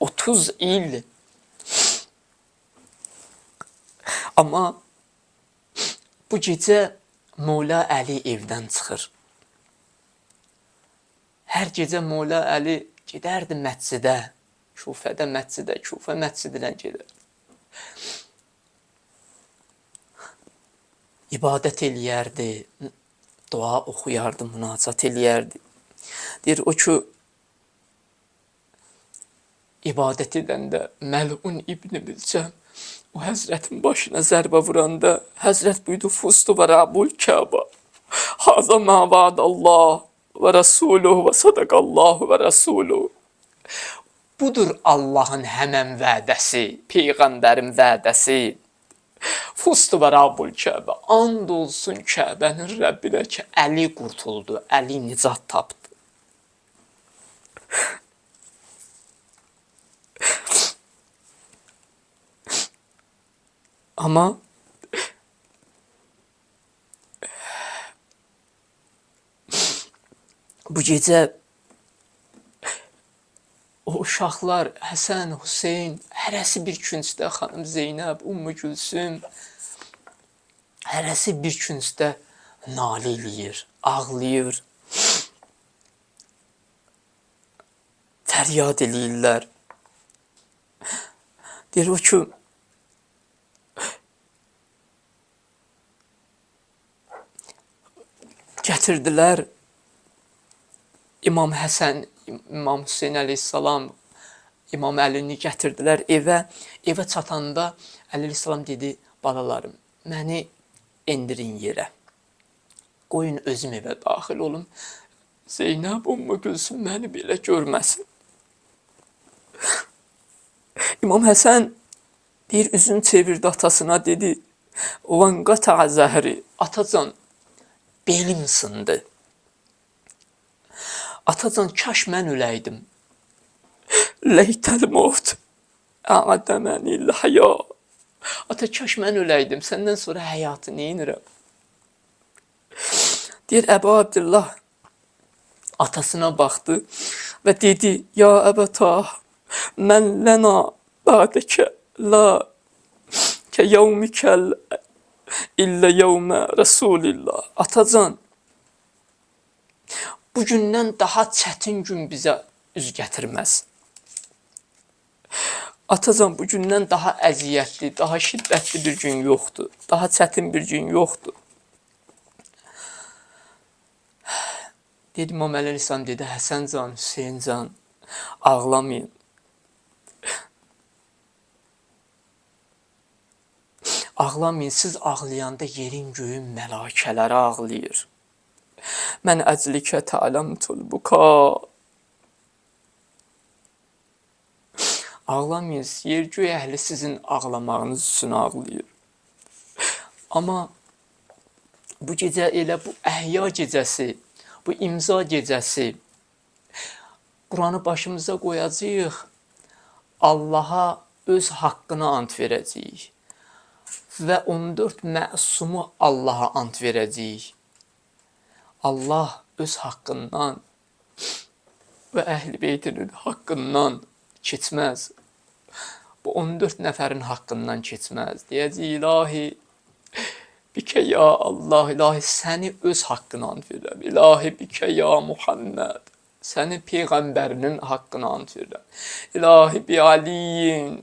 30 il. Amma bu gecə Mövla Əli evdən çıxır. Hər gecə Mövla Əli gedərdi məscidə, Kufədə məscidə, Kufə məscidinə gedər. İbadət eləyərdi, dua oxuyardı, münacat eləyərdi. Deyir, o ki, ibadət edəndə Məlun İbn Bilcəm o Həzrətin başına zərbə vuranda Həzrət buyurdu, Fustu və Rəbul Kəba, Haza mə vədəllah və Rəsuluhu və sadaqallahu və Rəsuluhu. Budur Allahın həmən vədəsi, Peyğəmbərin vədəsi. Fustu və Rəbul Kəbə, and olsun Kəbənin Rəbbinə ki, Əli qurtuldu, Əli nicat tapdı. Amma bu gecə o uşaqlar Həsən, Hüseyn, hərəsi bir küncdə, xanım Zeynəb, Ümmü Gülsüm, hərəsi bir küncdə nalə eləyir, ağlayır, fəryad eləyirlər. Deyir o ki, gətirdilər İmam Həsən, İmam Hüseyn əleyhissalam, İmam Əlini gətirdilər evə. Evə çatanda Əli əleyhissalam dedi, balalarım, məni endirin yerə. Qoyun özüm evə daxil olum. Zeynəb, Ümmü Gülsüm məni belə görməsin. İmam Həsən deyir, üzünü çevirdi atasına, dedi, Van qata'a zəhri, atacan, belim sındı. Atacan, kaş mən öləydim. Leytəl mevt, a'dəməni l-həya. Ata, kaş mən öləydim, səndən sonra həyatı neynirəm? Deyir, Əbu Abdullah atasına baxdı və dedi, ya Əbətah, mən lənə ba'dəkə la kə yevmikəl illə yevmə Rasulillah. Atacan, bugündən daha çətin gün bizə üz gətirməz. Atacan, bugündən daha əziyyətli, daha şiddətli bir gün yoxdur. Daha çətin bir gün yoxdur. Dedi, İmam Əli əleyhissalam dedi, Həsən can, Hüseyn can, ağlamayın. Ağlamayın, siz ağlayanda yerin göyün mələkələri ağlayır. Mən əclikə tə'ləmtul buka. Ağlamayın, yer göy əhli sizin ağlamağınız üçün ağlayır. Amma bu gecə elə bu əhya gecəsi, bu imza gecəsi, Quranı başımıza qoyacağıq, Allaha öz haqqına ant verəcəyik və 14 məsumu Allaha ant verəcəyik. Allah öz haqqından və Əhl-i Beytinin haqqından keçməz. Bu 14 nəfərin haqqından keçməz. Deyəcək, ilahi, bikə ya Allah, ilahi səni öz haqqına ant verirəm. İlahi bikə ya Muhammed, səni Peyğəmbərinin haqqına ant verirəm. İlahi bi Aliyin,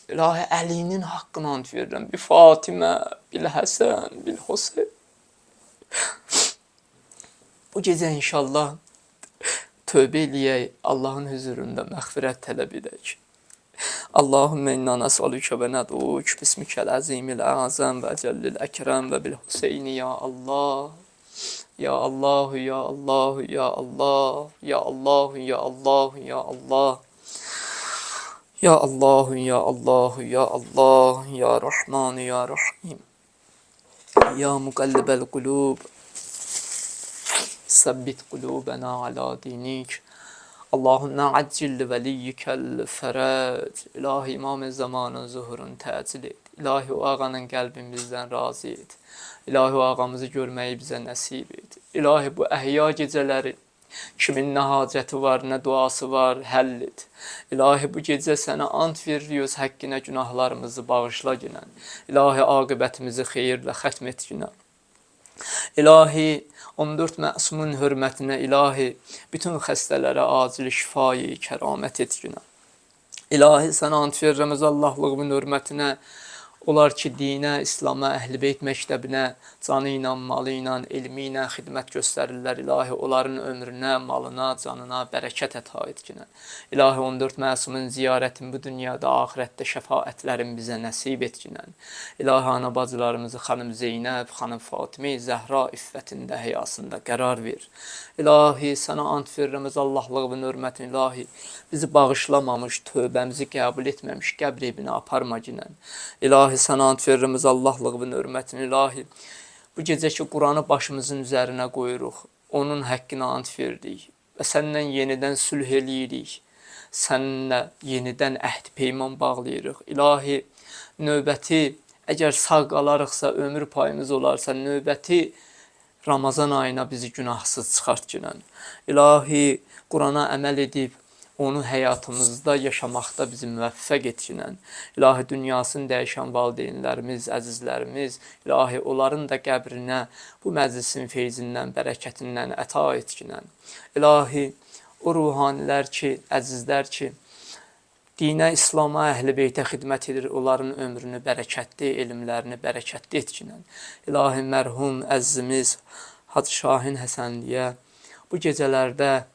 ilahi Əlinin haqqına ant verirəm. Bi Fatimə, bil Həsən, bil Hüseyn. Bu gecə inşallah tövbə eləyək, Allahın huzurunda məğfirət tələb edək. Allahümmə inna nəsalükə və nəduk, bismikəl əzimil əzəm və cəllil əkrəm və bil Hüseyni ya Allah. Ya Allah, ya Allah, ya Allah, ya Allah, ya Allah, ya Allah. Ya Allah, ya Allah, ya Allah, ya Rahman, ya Rahim. Ya muqallibəl qulub, Səbbit qulubənə alə dinik. Allahümmə accil vəliyyikəl fərəc. İlahi İmam-ı Zamanın zuhurunu təcil et. İlahi o ağanın qəlbimizdən razı et. İlahi o ağamızı görməyi bizə nəsib et. İlahi bu əhya gecələri kimin nə hacəti var, nə duası var, həll et. İlahi bu gecə sənə ant veriyoruz, həqqinə günahlarımızı bağışla günən. İlahi aqibətimizi xeyirlə xətm et günən. İlahi 14 məsumun hörmətinə ilahi bütün xəstələrə acil şifayi kəramət et günə. İlahi sənə ant verirəmiz Allahlığın hörmətinə, onlar ki dinə, İslam'a, Əhl-i Beyt məktəbinə canı ilə, malı ilə, elmi ilə xidmət göstərirlər. İlahi onların ömrünə, malına, canına bərəkət əta et günə. İlahi 14 məsumun ziyarətin bu dünyada, ahirətdə şəfaətlərin bizə nəsib et günə. İlahi ana bacılarımızı xanım Zeynəb, xanım Fatimə, Zəhra iffətində, həyasında qərar ver. İlahi sənə ant verirəmiz Allahlığın hörmətinə, ilahi bizi bağışlamamış, tövbəmizi qəbul etməmiş qəbr evinə aparma günə. İlahi sənə ant verirəmiz Allahlığın hörmətinə, ilahi bu gecə ki Quranı başımızın üzərinə qoyuruq, onun həqqinə ant verdik və səndən yenidən sülh eləyirik, səninlə yenidən əhd peyman bağlayırıq. İlahi növbəti, əgər sağ qalarıqsa, ömür payımız olarsa, növbəti Ramazan ayına bizi günahsız çıxart günən. İlahi Qurana əməl edib, onu həyatımızda yaşamaqda bizi müvəffəq et günən. İlahi dünyasını dəyişən valideynlərimiz, əzizlərimiz, ilahi onların da qəbrinə bu məclisin feyzindən, bərəkətindən əta et günən. İlahi o ruhanilər ki, əzizlər ki, dinə, İslam'a, Əhl-i Beytə xidmət edir, onların ömrünü bərəkətli, elmlərini bərəkətli et günən. İlahi mərhum əzzimiz Hacı Şahin Həsənliyə bu gecələrdə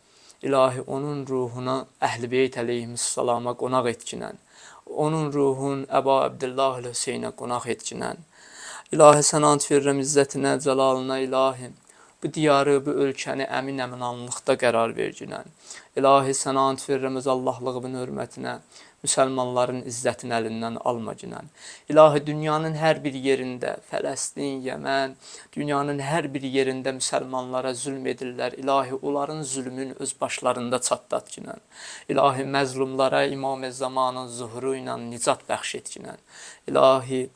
ilahi onun ruhuna Əhl-i Beyt əleyhissalama qonaq et günən. Onun ruhun Əba Abdullah Hüseynə qonaq et günən. İlahi sənə ant verirəm izzətinə, cəlalına ilahi. Bu diyarı, bu ölkəni əmin-əminanlıqda qərar ver günən. İlahi sənə ant verirəm öz Allahlığın hörmətinə, müsəlmanların izzətini əlindən alma günən. İlahi dünyanın hər bir yerində, Fələstin, Yəmən, dünyanın hər bir yerində müsəlmanlara zülm edirlər. İlahi onların zülmün öz başlarında çatdat günən. İlahi məzlumlara İmam-ı Zamanın zuhuru ilə nicat bəxş et günən. İlahi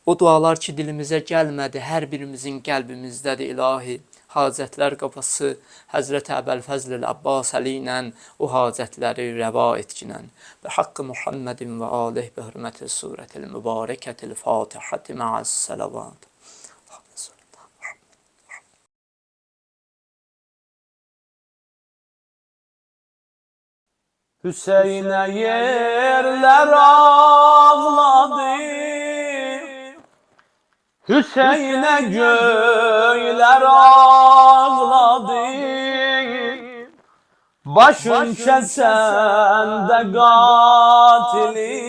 o dualar ki dilimizə gəlmədi, hər birimizin qəlbimizdədir ilahi. Hacətlər qapısı Həzrəti Əbəlfəzl Əbbas Əli ilə o hacətləri rəva et günən. Və haqqı Muhammedin və aleyh və hürməti surətil mübarəkətil Fatihəti mə'əs salavat. Hüseyin'e yerler ağladı, Hüseyin'e göyler ağladı. Başın kesende katilin,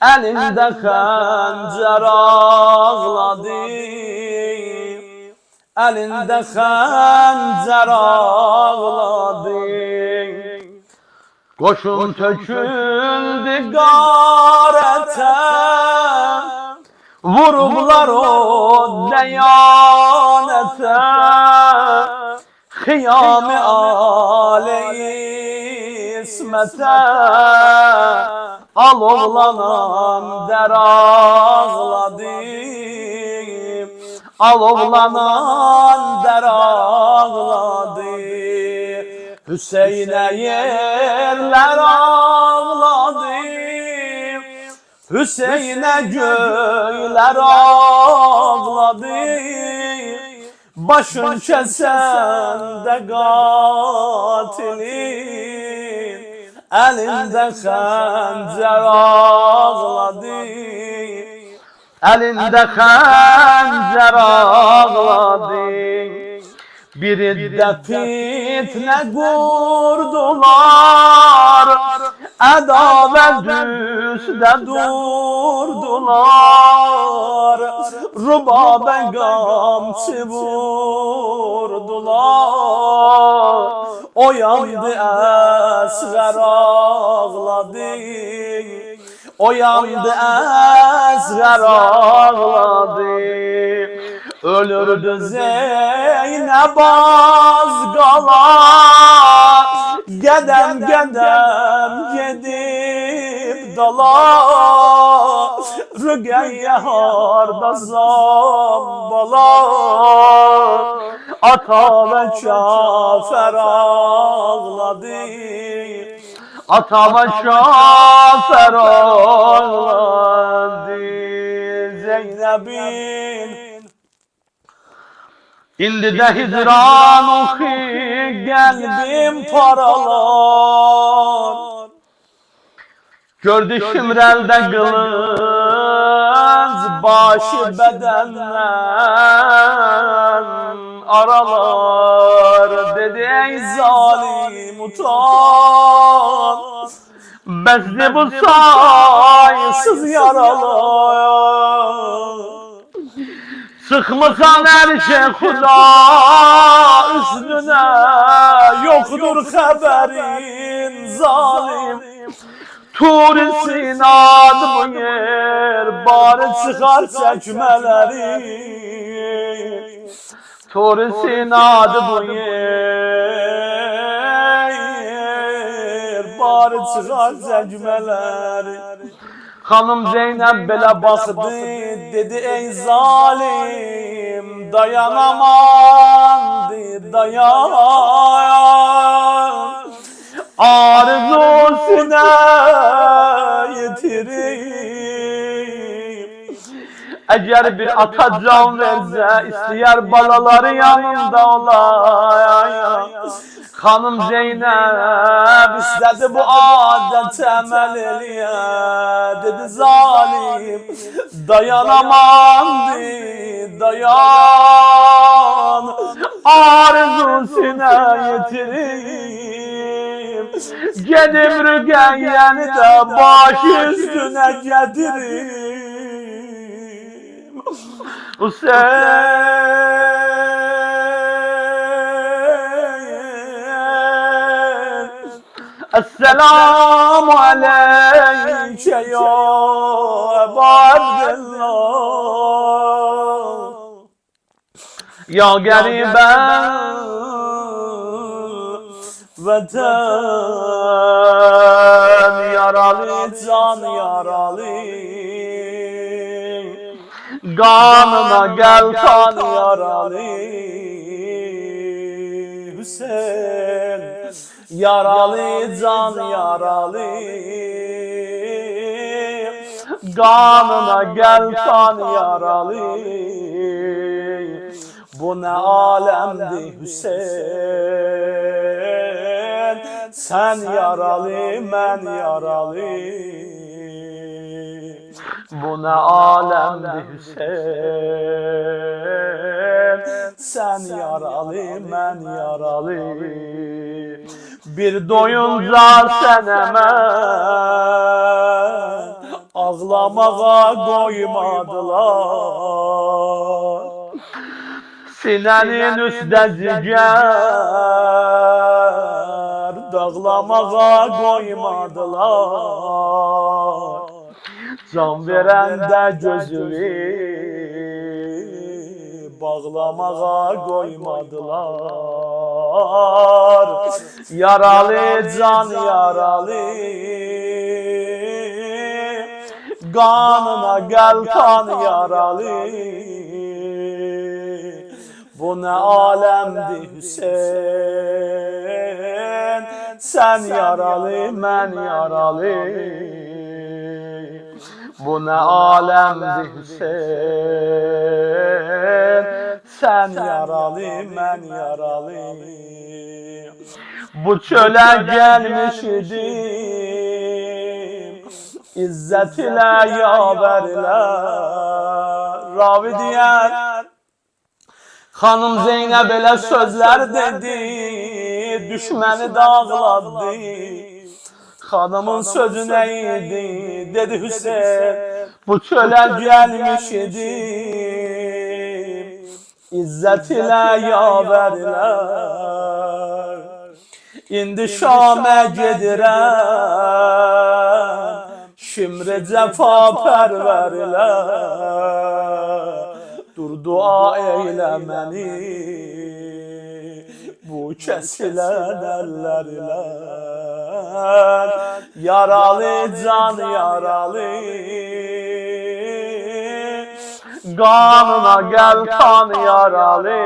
elinde xəncər ağladı, elinde xəncər ağladı. Qoşun töküldü qarətə, vurublar o deyanete. Xiyam-ı âle İsmet'e alovlanan der ağladı, alovlanan der ağladı. Hüseyin'e yerler ağladı, Hüseyin'e göyler ağladı. Başın kesende katilin, elinde xəncər ağladı, elinde xəncər ağladı. Bir de fitne kurdular, ədavət üstə durdular. Rubabə qamçı vurdular, o yandı əsğər ağladı, o yandı əsğər ağladı. Ölürdü Zeynəb az qala, qədəm qədəm gedib dala. Rüqəyyə harda zambala, ata və kafər ağladı, ata və kafər ağladı. Zeynep'in. İndi de hicran oxi qəlbim paralar. Gördü şimrəldə qılınc başı bədəndən aralar. Dedi ey zalim utan, bəzdi bu saysız yaralar. Sıkmasan her şey Xuda üstüne, yoktur haberin zalim. Tur-i Sinad bu yer, bari çıkar çekmeleri. Tur-i Sinad bu yer, bari çıkar çekmeleri. Hanım Zeynep belə baxdı, dedi ey zalim, dayanamadı, dayan. Arzusuna yetirip, eğer bir ata can verse, isteyer balaları yanında olaya. Hanım Zeynep istedi bu adete emel eliye. Dedi zalim dayanamadı, dayan. Arzusuna yetirip, gedim Rüqeyyəni de baş üstüne gedirim. Esselamu aleyke ya Ebu Abdillah. Ya gariben vatan, yaralı can yaralı. Kanına gel kan yaralı. Hüseyin yaralı can yaralı. Kanına gel kan yaralı. Bu ne alemdi Hüseyin, sen yaralı ben yaralı. Bu ne alemdi Hüseyin, sen yaralı ben yaralı. Bir doyunca sen hemen ağlamağa koymadılar. Sinenin üstə cigər, dağlamağa koymadılar. Can verəndə gözünü bağlamağa koymadılar. Yaralı can yaralı, kanına gel kan yaralı. Bu ne alemdi Hüseyin, sen yaralı ben yaralı. Bu ne alemdi Hüseyin, sen yaralı ben yaralı. Bu çöle gelmiş idim, İzzet ile yaver ile. Ravi diyer, Hanım Zeynep elə sözler dedi, düşməni dağladı. Hanımın sözü neydi? Dedi Hüseyin, bu çölə gelmiş idim, İzzet ile yaverler. İndi Şam'a gedirəm, şimdi cefa perverler. Dur dua eyle məni, bu kesilen ellerle. Yaralı can yaralı, kanına gel kan yaralı.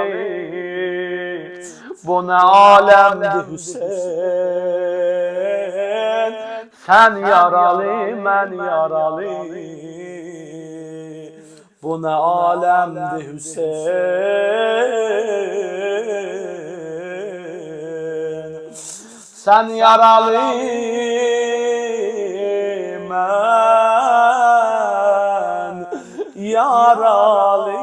Bu ne alemdi Hüseyin, sen yaralı ben yaralı. bu nə aləmdir Hüseyn. Sən yaralı, mən yaralı.